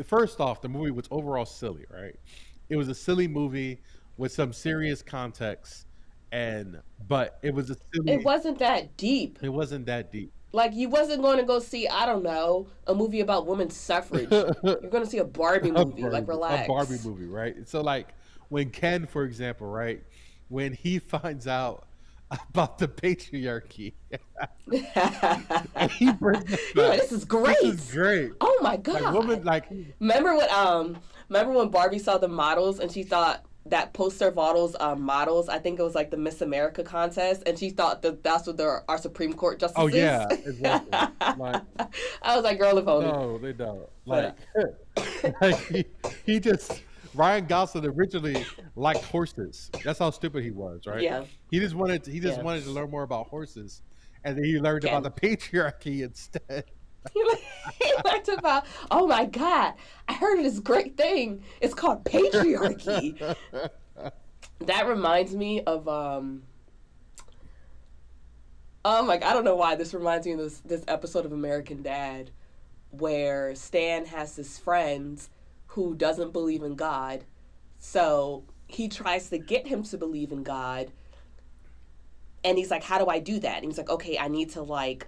First off, the movie was overall silly, right? It was a silly movie with some serious context, and but it was a It silly. wasn't that deep. It wasn't that deep. Like you wasn't going to go see, I don't know, a movie about women's suffrage. You're going to see a Barbie movie. Like A Barbie relax. movie, right? So like when Ken, for example, right, when he finds out about the patriarchy You're and he brings it like, back, this is this is great. great. Oh my Like woman, god. like Remember when Barbie saw the models and she thought that poster models models, I think it was like the Miss America contest, and she thought that that's what our Supreme Court oh justices. yeah, exactly. Like I was like, girl, if only. no, they don't. But Like he just Ryan Gosling originally liked horses. That's how stupid he was, right? yeah, He just yeah. wanted to learn more about horses, and then he learned about the Ken. patriarchy instead. He learned about, oh my God, I heard of this great thing. It's called patriarchy. That reminds me of, oh my, I don't know why this reminds me of this episode of American Dad where Stan has his friend who doesn't believe in God. So he tries to get him to believe in God. And he's like, how do I do that? And he's like, okay, I need to like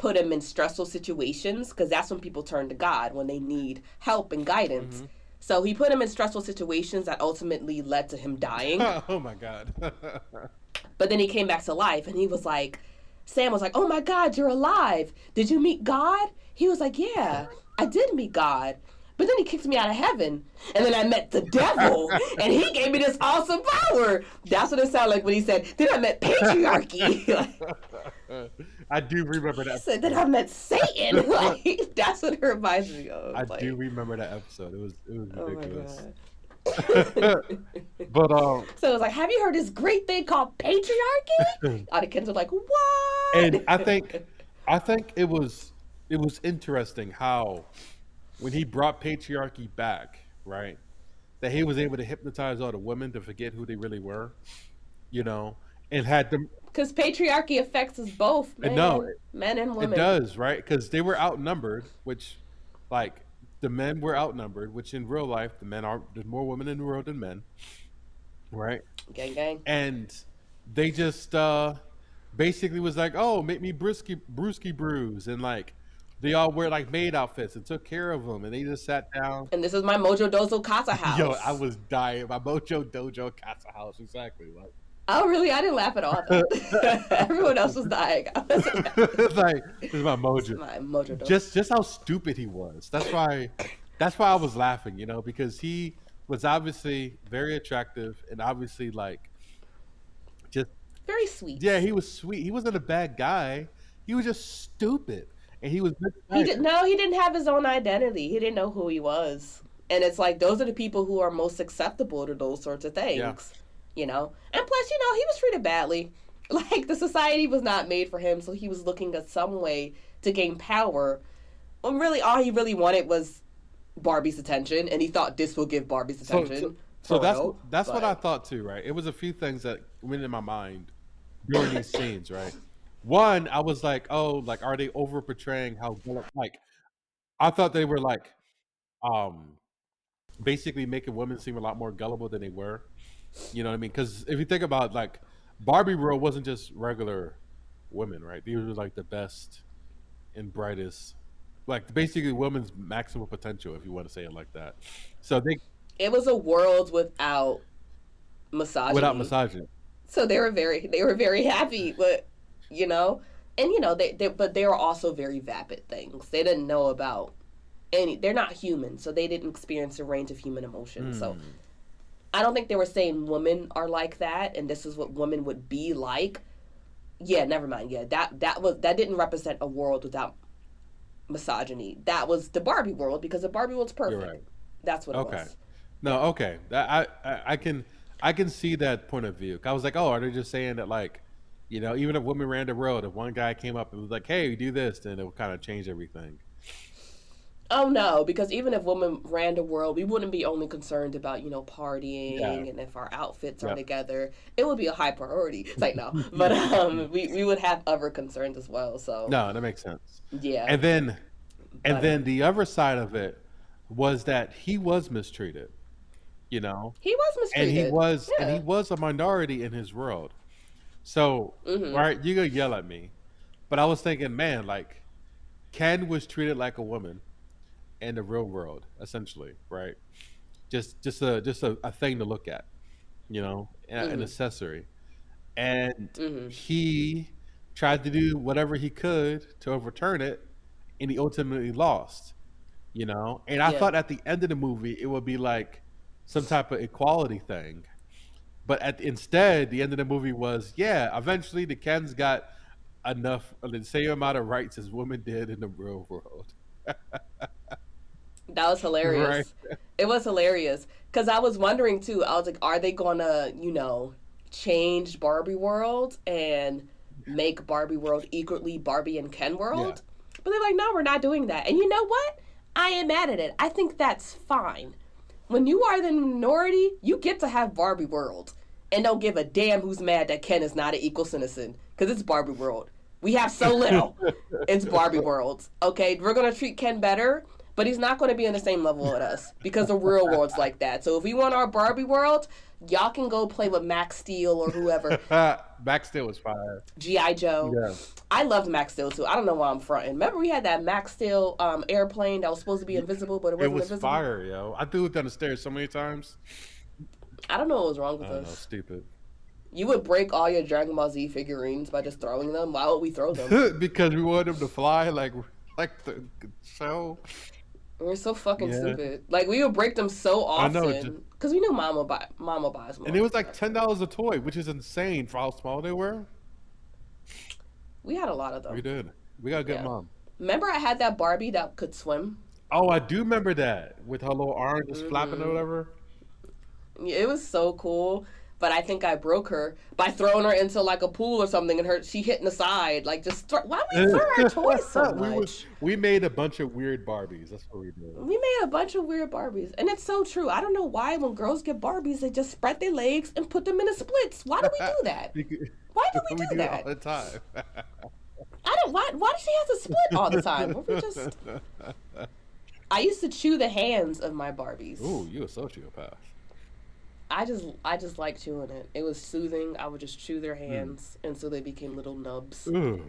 put him in stressful situations because that's when people turn to God when they need help and guidance. Mm-hmm. So he put him in stressful situations that ultimately led to him dying. Oh my god. But then he came back to life and he was like, Sam was like, "Oh my God, you're alive. Did you meet God?" He was like, "Yeah, I did meet God. But then he kicked me out of heaven. And then I met the devil. And he gave me this awesome power." That's what it sounded like when he said, "Then I met patriarchy." Like, I do remember he that said, "Then episode. I met Satan." Like, that's what it reminds me of. I do Like, remember that episode. It was oh my ridiculous. God. But So it was like, "Have you heard this great thing called patriarchy?" All the kids were like, and I "What?" think it was interesting how when he brought patriarchy back, right? That he was able to hypnotize all the women to forget who they really were, you know, and had them. Because patriarchy affects us both, And no, man, men and it women. does, right? Because they were outnumbered, which, like, the men were outnumbered, which in real life, the men are, there's more women in the world than men, right? Gang, gang. And they just basically was like, oh, make me brewski brews. And, like, they all wear, like, maid outfits and took care of them. And they just sat down. And this is my Mojo Dozo Casa Yo, I house. was dying. My Mojo Dojo Casa House, exactly. Like, Oh, really? I didn't laugh at all, though. Everyone else was dying. I wasn't it's laughing. like, this is my This is Mojo. my Mojo Dozo. Just how stupid he was. That's why I was laughing, because he was obviously very attractive and obviously like just Very yeah, sweet. he was sweet. He wasn't a bad guy. He was just stupid. And he was He did misguided. no, he didn't have his own identity. He didn't know who he was. And it's like those are the people who are most susceptible to those sorts of Yeah. things. And plus, he was treated badly. Like the society was not made for him, so he was looking at some way to gain power. When really all he really wanted was Barbie's attention, and he thought this will give Barbie's So so, attention. so For that's real. that's what I But thought too, right? It was a few things that went in my mind during these scenes, right? One, I was like, oh, like are they over portraying how like I thought they were like um basically making women seem a lot more gullible than they were. You know what I mean? Because if you think about like Barbie world wasn't just regular women, right? These were like the best and brightest, like basically women's maximum potential, if you want to say it like that. So they it was a world without without misogyny. misogyny. So they were very happy with you know and but they were also very vapid things. They didn't know about they're not human, so they didn't experience a range of human emotions. So Mm. I don't think they were saying women are like that and this is what women would be like. Yeah, never mind. Yeah, that didn't represent a world without misogyny. That was the Barbie world because the Barbie world's You're perfect. right. That's what it Okay. was. No. Okay. I can see that point of view. I was like, oh, are they just saying that like, even if women ran the world, if one guy came up and was like, hey, do this, then it would kind of change everything. Oh no, because even if women ran the world, we wouldn't be only concerned about, Yeah. partying and if our outfits are Yep. together. It would be a high priority. It's like no. But we would have other concerns as well. So No, that makes sense. yeah. And then and But then the other side of it was that he was mistreated, you know, he was and he mistreated. was and he Yeah. was a minority in his world. So, Mhm. right, you gonna yell at me, but I was thinking, man, like Ken was treated like a woman in the real world, essentially, right? Just a thing to look at, an Mhm. accessory, and Mhm. he tried to do whatever he could to overturn it, and he ultimately lost. And I Yeah. thought at the end of the movie it would be like some type of equality thing, but instead the end of the movie was, yeah, eventually the Kens got enough the same amount of rights as women did in the real world. That was Right. hilarious. It was hilarious because I was wondering too. I was like, are they gonna, change Barbie World and make Barbie World equally Barbie and Ken Yeah. World? But they're like, no, we're not doing that. And you know what? I am mad at it. I think that's fine. When you are the minority, you get to have Barbie World, and don't give a damn who's mad that Ken is not an equal citizen because it's Barbie World. We have so little. It's Barbie World. Okay, we're gonna treat Ken better, but he's not going to be in the same level with us because the real world's like that. So if we want our Barbie world, y'all can go play with Max Steel or whoever. Max Steel was fire. G.I. Joe. Yeah. I loved Max Steel too. I don't know why I'm fronting. Remember we had that Max Steel airplane that was supposed to be invisible, but it It wasn't was invisible. fire, yo. I threw it down the stairs so many times. I don't know what was wrong I with don't know, us. stupid. You would break all your Dragon Ball Z figurines by just throwing them. Why would we throw them? Because we wanted them to fly like the show. We're so fucking Yeah. stupid. Like we would break them so I know, often because we knew Mama buys more. and it was like $10 a toy, which is insane for how small they were. We had a lot of them. We did. We got a good Yeah. mom. Remember, I had that Barbie that could swim. Oh, I do remember that with her little arm just flapping or whatever. It was so cool. But I think I broke her by throwing her into like a pool or something, and she hit in the side. Like just why do we throw our toys so much? We made a bunch of weird Barbies. That's what we did. We made a bunch of weird Barbies, and it's so true. I don't know why when girls get Barbies, they just spread their legs and put them in the splits. Why do we do that? Why do we do that? It all the time. I don't. Why does she have to split all the time? Why we just... I used to chew the hands of my Barbies. Ooh, you a sociopath. I just like chewing it. It was soothing. I would just chew their hands, and so they became little nubs. Ooh.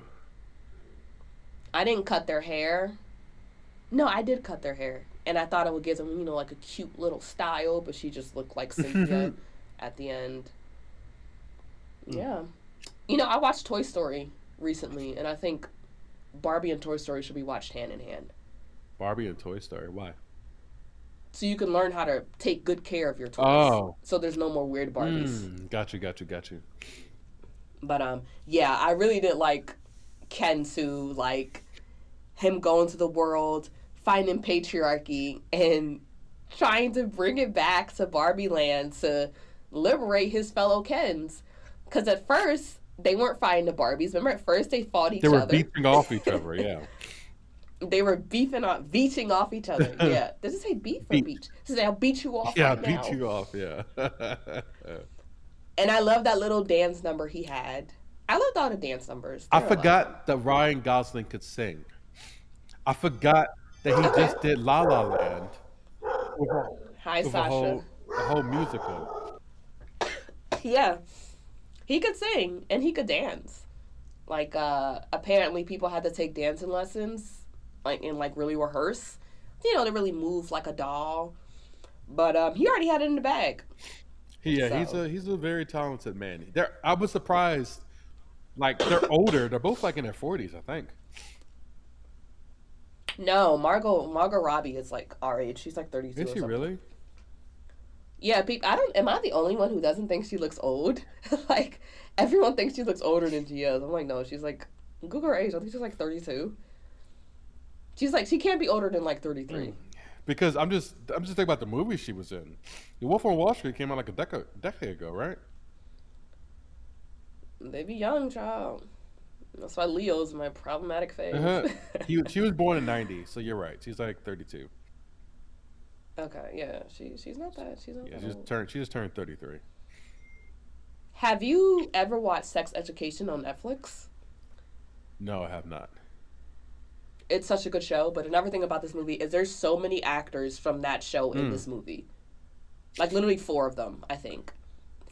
I didn't cut their hair. No, I did cut their hair, and I thought it would give them, like a cute little style. But she just looked like Cynthia at the end. Yeah, I watched Toy Story recently, and I think Barbie and Toy Story should be watched hand in hand. Barbie and Toy Story. Why? So you can learn how to take good care of your toys. Oh. So there's no more weird Barbies. Got you. But yeah, I really did like Ken too, like him going to the world, finding patriarchy, and trying to bring it back to Barbie Land to liberate his fellow Kens. Because at first they weren't fighting the Barbies. Remember, at first they fought each other. They were beating off each other. Yeah. They were beaching off each other. Yeah. Does it say beef or beach? It says, I'll beat you off right now. Yeah, beat you off, yeah. And I love that little dance number he had. I loved all the dance numbers. I forgot that Ryan Gosling could sing. I forgot that he just did La La Land. Hi, Sasha. The whole musical. Yeah. He could sing and he could dance. Like, apparently people had to take dancing lessons. And really rehearse, to really move like a doll. But he already had it in the bag. Yeah, so. he's a very talented man. I was surprised. Like they're older. They're both like in their 40s, I think. No, Margot Robbie is like our age. She's like 32. Is she really? Yeah, am I the only one who doesn't think she looks old? Like everyone thinks she looks older than she is. I'm like, no, she's like, Google her age. I think she's like 32. She's like, she can't be older than like 33. Because I'm just thinking about the movie she was in. The Wolf on Wall Street came out like a decade ago, right? They be young, child. That's why Leo's my problematic phase. She was born in '90, so you're right. She's like 32. Okay, yeah, she's not that. She's not that old. She just turned 33. Have you ever watched Sex Education on Netflix? No, I have not. It's such a good show, but another thing about this movie is there's so many actors from that show in this movie. Like literally 4 of them, I think.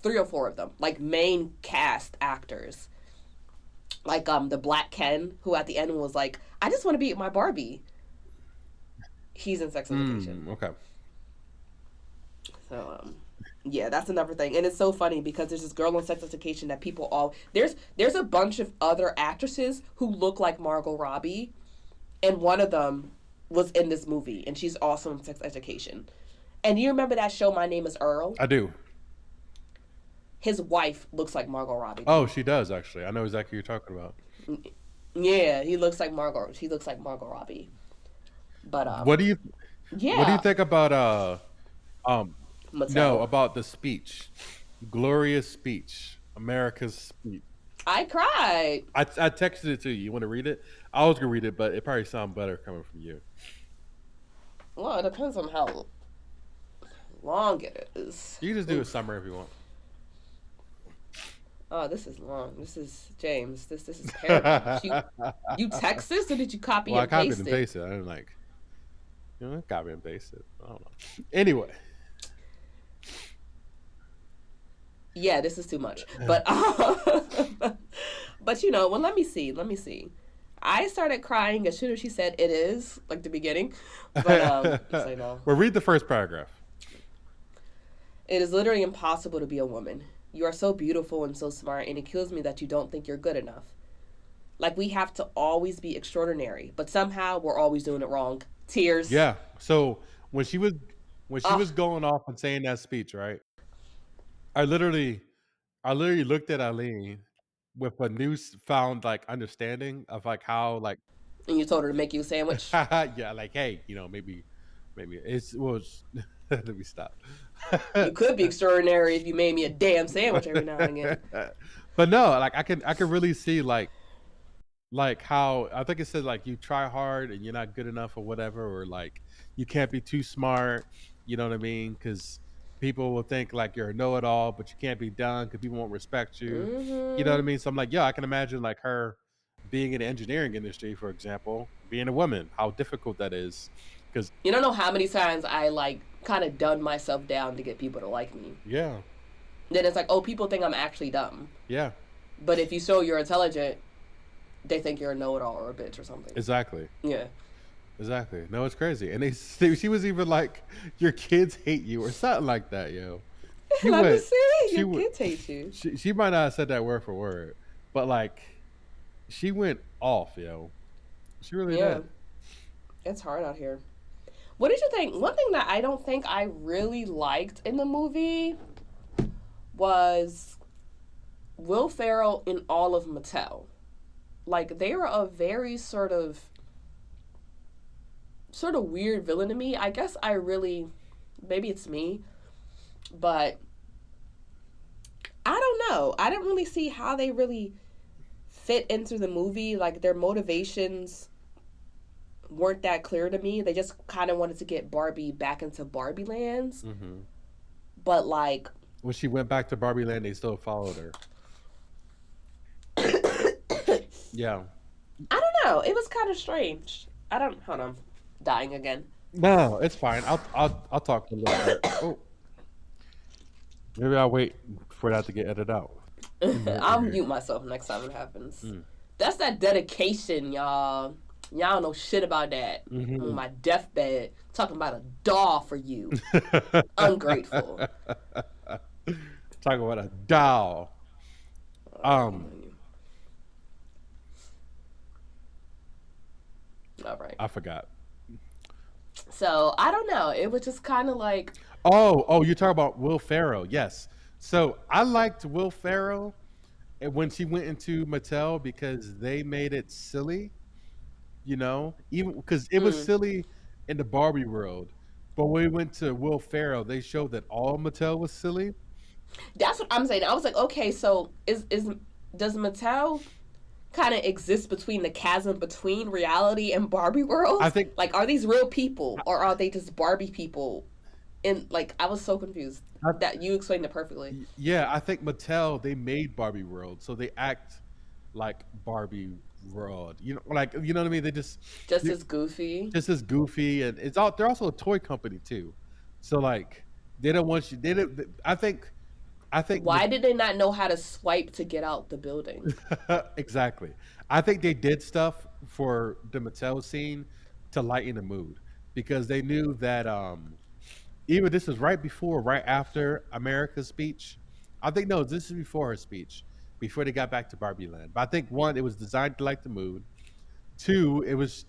3 or 4 of them. Like main cast actors. Like the Black Ken, who at the end was like, I just want to be my Barbie. He's in Sex Education. Okay. So yeah, that's another thing. And it's so funny because there's this girl in Sex Education that people there's a bunch of other actresses who look like Margot Robbie. And one of them was in this movie, and she's also in Sex Education. And you remember that show, My Name is Earl? I do. His wife looks like Margot Robbie. Oh, she does, actually. I know exactly who you're talking about. Yeah, he looks like Margot. She looks like Margot Robbie. But what do you think about about the speech, glorious speech, America's speech? I cried. I texted it to you. You want to read it? I was gonna read it, but it probably sounds better coming from you. Well, it depends on how long it is. You can just do a summary if you want. Oh, this is long. This is James. This is paragraph. You text this or did you copy and paste it? I copied and pasted. I didn't like. You know, copy and paste it. I don't know. Anyway, Yeah, this is too much. But but well, let me see. Let me see. I started crying as soon as she said it is, like the beginning. But say no. well, read the first paragraph. It is literally impossible to be a woman. You are so beautiful and so smart, and it kills me that you don't think you're good enough. Like we have to always be extraordinary, but somehow we're always doing it wrong. Tears. Yeah. So when she was when she Ugh. was going off and saying that speech, right? I literally I literally looked at Eileen with a newfound like understanding of like how like And you told her to make you a sandwich. yeah, like hey, maybe it's was let me stop. You could be extraordinary if you made me a damn sandwich every now and again. But no, like I can really see like how I think it said like you try hard and you're not good enough or whatever, or like you can't be too smart. You know what I mean? Because people will think like you're a know-it-all, but you can't be done because people won't respect you. You know what I Mm-hmm. mean? So I'm like, yeah, I can imagine like her being in the engineering industry, for example, being a woman, how difficult that is. Because You don't know how many times I like kind of done myself down to get people to like me. yeah, Then it's like, oh, people think I'm actually dumb. yeah, But if you show you're intelligent, they think you're a know-it-all or a bitch or something. exactly. Yeah. Exactly. No, it's crazy. And she was even like, "Your kids hate you" or something like that, yo. She Let me went. see. She Your would. kids hate you. She might not have said that word for word, but like, she went off, yo. She really Yeah. did. It's hard out here. What did you think? One thing that I don't think I really liked in the movie was Will Ferrell in all of Mattel. Like they were a very sort of weird villain to me. I guess I really maybe it's me, but I don't know. I didn't really see how they really fit into the movie. Like their motivations weren't that clear to me. They just kind of wanted to get Barbie back into Barbie lands, Hmm. but like When she went back to Barbie Land, they still followed her. I Yeah. don't know. It was kind of strange. I don't. Hold on, dying again. No, it's fine. I'll talk a little bit. Oh, maybe I'll wait for that to get edited out. Let me over I'll here. mute myself next time it happens. Mm. That's that dedication, y'all. Y'all don't know shit about that. On Hmm. my deathbed, talking about a doll for you. Ungrateful. Talk about a doll. Um, All right. I forgot. So I don't know. It was just kind of like, Oh, you talk about Will Ferrell. Yes. So I liked Will Ferrell when she went into Mattel because they made it silly, even because it was mm, silly in the Barbie world. But when we went to Will Ferrell, they showed that all Mattel was silly. that's what I'm saying. I was like, okay, so is does Mattel kind of exist between the chasm between reality and Barbie I worlds? think, Like, are these real people or are they just Barbie people? And like, I was so confused. I, That you explained it perfectly. yeah, I think Mattel they made Barbie world, so they act like Barbie world. Like you know what I mean. They just Just as goofy. just as goofy, and it's all. They're also a toy company too, so like they don't want you. They don't. I think Why did they not know how to swipe to get out the building? exactly. I think they did stuff for the Mattel scene to lighten the mood because they knew that even this is right before, right after America's speech. I think no, this is before her speech, before they got back to Barbie Land. But I think one, it was designed to lighten the mood. Two, it was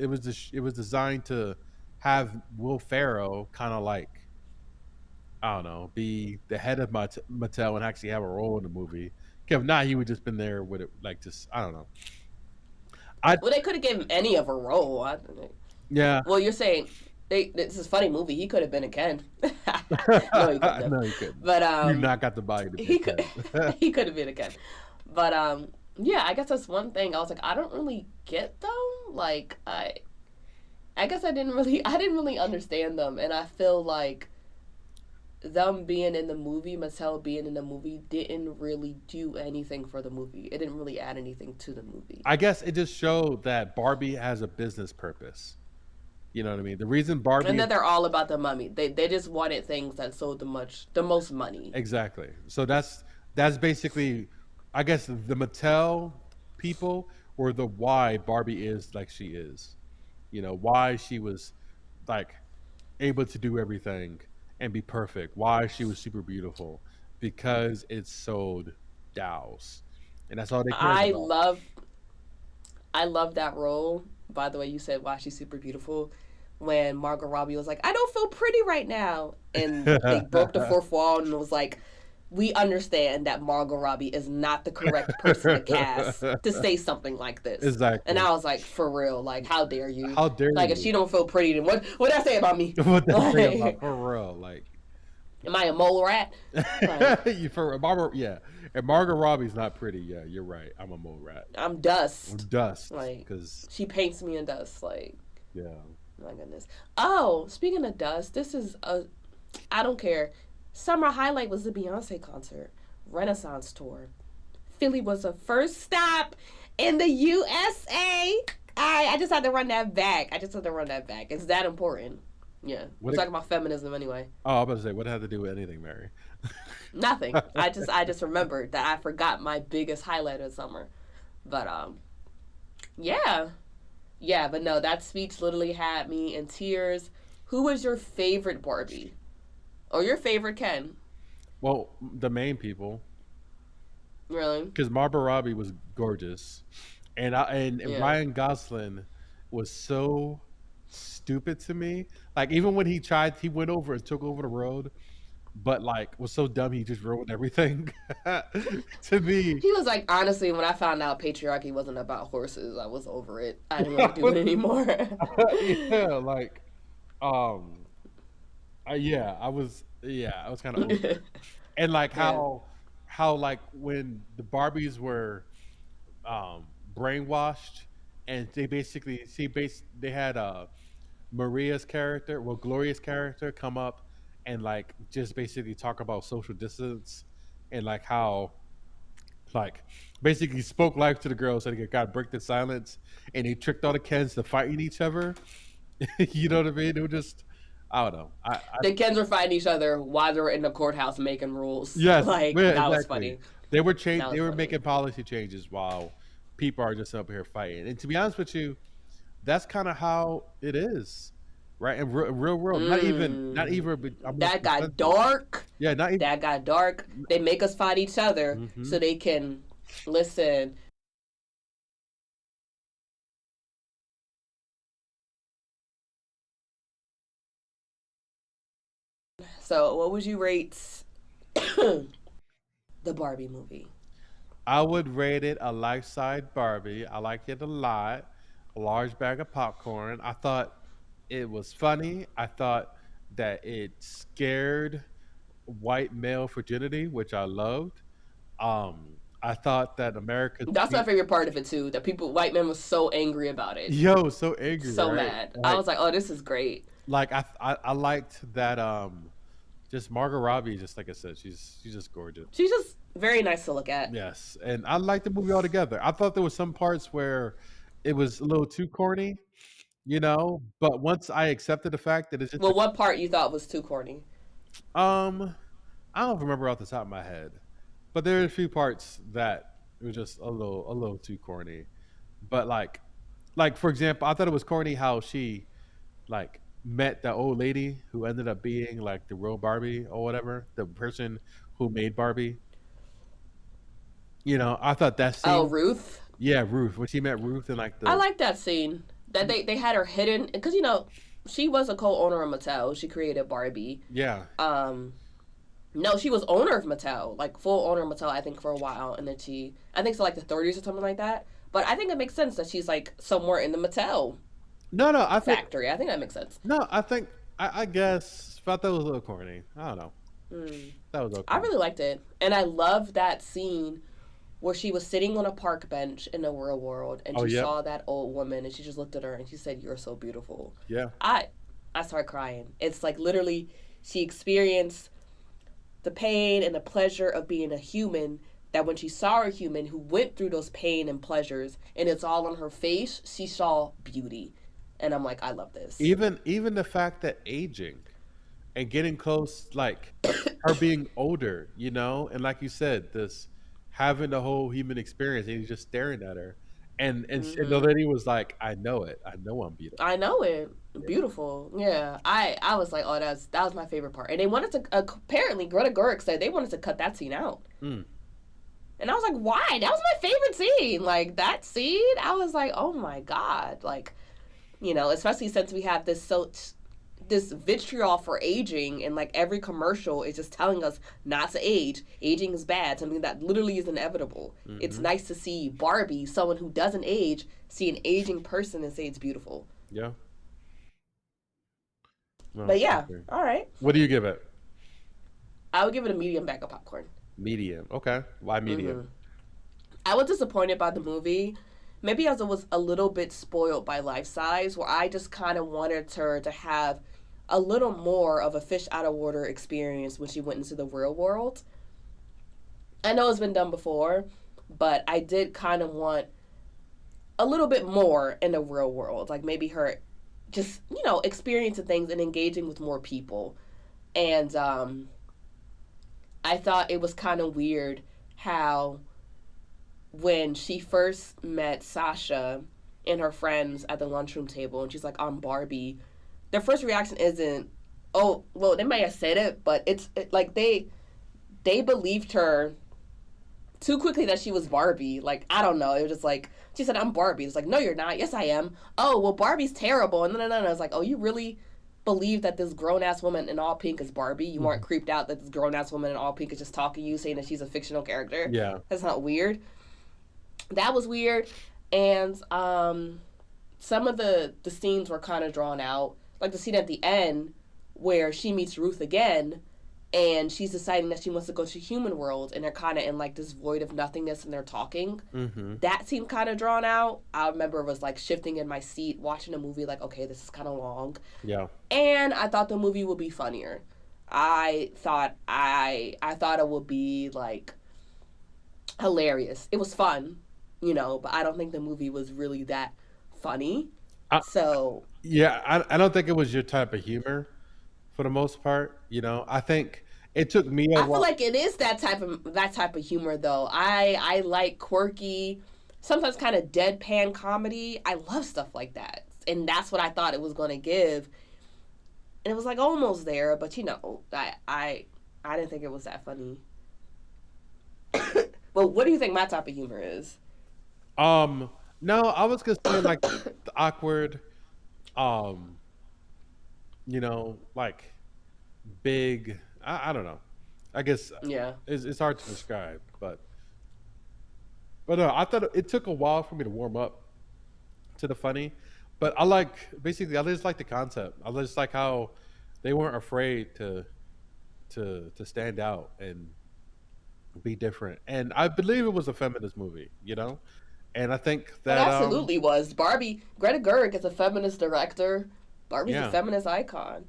designed to have Will Ferrell kind of like I don't know be the head of Mattel and actually have a role in the movie. If not, he would just been there with it like just I don't know. I Well, they could have given him any of a role. yeah. Well, you're saying this is a funny movie. He could have been a Ken. No, he couldn't have. No, he couldn't. But You not got the body to be a he could Ken. he could have been a Ken. But yeah, I guess that's one thing. I was like, I don't really get them. Like I guess I didn't really understand them, and I feel like them being in the movie, Mattel being in the movie, didn't really do anything for the movie. It didn't really add anything to the movie. I guess it just showed that Barbie has a business purpose. You know what I mean? The reason And Barbie then they're all about the money. They just wanted things that sold the most money. exactly. So that's basically, I guess, the Mattel people or the why Barbie is like she is. You know, why she was like able to do everything and be perfect. Why she was super beautiful because it sold dolls, and that's all they cared I about. love I love that role. By the way, you said why she's super beautiful. When Margot Robbie was like, I don't feel pretty right now. And they broke the fourth wall and was like, we understand that Margot Robbie is not the correct person to cast to say something like this. And Exactly. I was like, for real, like, how dare you? How dare Like, if you? she don't feel pretty, then what that say about me? What that say about Like, for real? Like am I a mole rat? Like, you for Barbara, yeah. And Margot Robbie's not pretty. Yeah, you're right. I'm a mole rat. I'm dust. Dust, Like, because she paints me in dust. Like, yeah. my goodness. Oh, speaking of dust, this is a I don't care. Summer highlight was the Beyonce concert, Renaissance tour. Philly was the first stop in the USA. I just had to run that back. I just had to run that back. It's that important. Yeah, we're What? talking about feminism anyway. Oh, I was about to say, what had to do with anything, Mary? Nothing. I just remembered that I forgot my biggest highlight of summer. But yeah, yeah. But no, that speech literally had me in tears. Who was your favorite Barbie or your favorite Ken? Well, the main people, Really? because Barbara Robbie was gorgeous, and Yeah. Ryan Gosling was so stupid to me. Like even when he went over and took over the road, but like was so dumb he just ruined everything. To me, He was like, honestly, when I found out patriarchy wasn't about horses, I was over it. I didn't want I to do it was- anymore. yeah, like um, I was kind of over it, and like Yeah. how like when the Barbies were brainwashed, and they had Maria's character, well Gloria's character, come up and like just basically talk about social distance and like how like basically spoke life to the girls so they got to break the silence, and they tricked all the Kens to fighting each other. You know what I mean? It was just I don't know. I The Kens were fighting each other while they were in the courthouse making rules. yes, Like, yeah, that was exactly. funny. That They was were funny. making policy changes while people are just up here fighting. And to be honest with you, that's kind of how it is, right? In real world, not Mm. even amongst That the got senses. dark. Yeah, not even. That got dark. They make us fight each other Hmm. so they can listen. So, what would you rate the Barbie movie? I would rate it a life size Barbie. I like it a lot. A large bag of popcorn. I thought it was funny. I thought that it scared white male fragility, which I loved. I thought that America's That's my favorite part of it too. That people, white men, was so angry about it, yo so angry, so right? mad. I was like, oh, this is great. I liked that just Margot Robbie, just like I said, she's just gorgeous. She's just very nice to look at. Yes, and I liked the movie altogether. I thought there was some parts where it was a little too corny, but once I accepted the fact that it's just Well, what part you thought was too corny? um I don't remember off the top of my head, but there are a few parts that it was just a little too corny. But like for example, I thought it was corny how she like met the old lady who ended up being like the real Barbie or whatever, the person who made Barbie. I thought that Oh, scene, Ruth. yeah, Ruth, when she met Ruth and like I the like that scene that they had her hidden because she was a co-owner of Mattel. She created Barbie. yeah. Um, no, she was owner of Mattel, like full owner of Mattel. I think for a while, and then I think so, like the 30s or something like that. But I think it makes sense that she's like somewhere in the Mattel No, no, I think factory. I think that makes sense. no, I think I guess felt that was a little corny. I don't know. Mm. That was I okay. really liked it, and I love that scene where she was sitting on a park bench in the real world, and Oh, she yep, saw that old woman, and she just looked at her and she said, "You're so beautiful." yeah. I I started crying. It's like literally she experienced the pain and the pleasure of being a human. That when she saw a human who went through those pain and pleasures, and it's all on her face, she saw beauty. and I'm like, I love this. Even the fact that aging and getting close, like her being older, and like you said, this having the whole human experience, and he's just staring at her, and the Hmm. lady was like, "I know it. I know I'm I beautiful." know it. Beautiful. Yeah. I was like, oh, that was my favorite part. And they wanted to apparently Greta Gerwig said they wanted to cut that scene out. Mm, And I was like, why? That was my favorite scene. Like that scene, I was like, oh my god. Like, especially since we have this vitriol for aging, and like every commercial is just telling us not to age. Aging is bad, something that literally is inevitable. It's hmm. nice to see Barbie, someone who doesn't age, see an aging person and say it's beautiful. Yeah. No, But I yeah, agree. all right. What do you give it? I would give it a medium bag of popcorn. Medium. Okay. Why Hmm. medium? I was disappointed by the movie. Maybe as I was a little bit spoiled by Life Size, where I just kind of wanted her to have a little more of a fish out of water experience when she went into the real world. I know it's been done before, but I did kind of want a little bit more in the real world. Like maybe her just, experiencing things and engaging with more people. And I thought it was kind of weird how when she first met Sasha and her friends at the lunchroom table, and she's like, I'm Barbie, their first reaction isn't, oh, well, they might have said it, but like they believed her too quickly that she was Barbie. Like, I don't know. It was just like, she said, I'm Barbie. It's like, no, you're not. Yes, I am. Oh, well, Barbie's terrible. And then I was like, oh, you really believe that this grown ass woman in all pink is Barbie? You weren't Mhm. creeped out that this grown ass woman in all pink is just talking to you, saying that she's a fictional character? Yeah. That's not weird. That was weird. And some of the scenes were kind of drawn out. Like the scene at the end where she meets Ruth again, and she's deciding that she wants to go to human world, and they're kind of in like this void of nothingness, and they're talking. Hmm. That seemed kind of drawn out. I remember was like shifting in my seat watching the movie, like, okay, this is kind of long. Yeah. And I thought the movie would be funnier. I thought it would be like hilarious. It was fun, but I don't think the movie was really that funny. I, So yeah. I don't think it was your type of humor for the most part. I think it took me a I feel while. like it is that type of humor though. I like quirky, sometimes kind of deadpan comedy. I love stuff like that. And that's what I thought it was going to give. And it was like almost there, but I didn't think it was that funny. But what do you think my type of humor is? Um. No, I was gonna say like the awkward. Um. Like big. I don't know. I guess Yeah. it's hard to describe, but no, I thought it took a while for me to warm up to the funny, but I just like the concept. I just like how they weren't afraid to stand out and be different. And I believe it was a feminist movie, and I think It that absolutely was. Barbie, Greta Gerwig is a feminist director. Barbie's a yeah, feminist icon.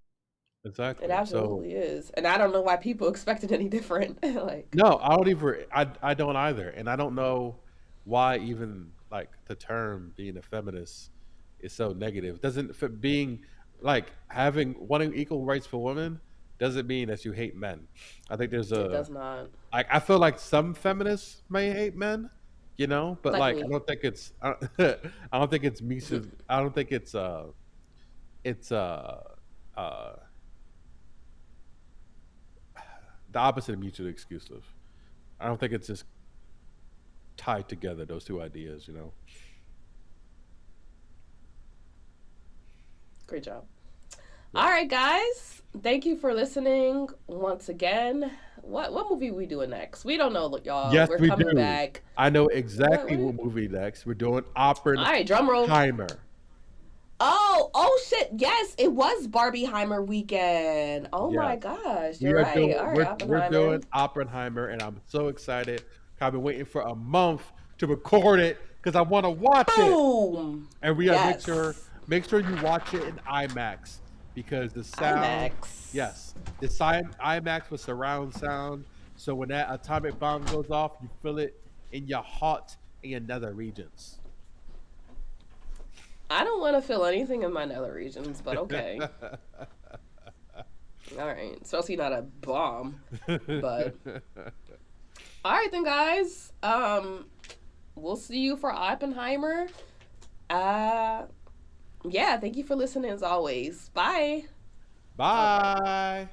It exactly. So absolutely is. And I don't know why people expected any different. Like, no, I don't even I don't either, and I don't know why even like the term being a feminist is so negative. Doesn't being like having wanting equal rights for women doesn't mean that you hate men. I think there's it a does not. like I feel like some feminists may hate men, but Like like I me. don't think it's I don't think it's I don't think it's uh the opposite of mutually exclusive. I don't think it's just tied together those two ideas. Great job. Yeah. All right, guys. Thank you for listening once again. What movie we doing next? We don't know, y'all. Yes, We're we coming do. back. I know What? exactly What? what movie next. We're doing All right, drum roll. Oppenheimer. Oh shit! Yes, it was Barbieheimer weekend. Oh my Yes. gosh, We you're are right. doing All right, we're Oppenheimer. doing Oppenheimer, and I'm so excited. I've been waiting for a month to record it because I want to watch it. Boom. And we gotta Yes. make sure you watch it in IMAX because the sound, IMAX. yes, the IMAX with surround sound. So when that atomic bomb goes off, you feel it in your heart and your nether regions. I don't want to feel anything in my nether regions, but okay. All right. Especially not a bomb. But all right then, guys. We'll see you for Oppenheimer. Uh, yeah. Thank you for listening as always. Bye. All right. Bye.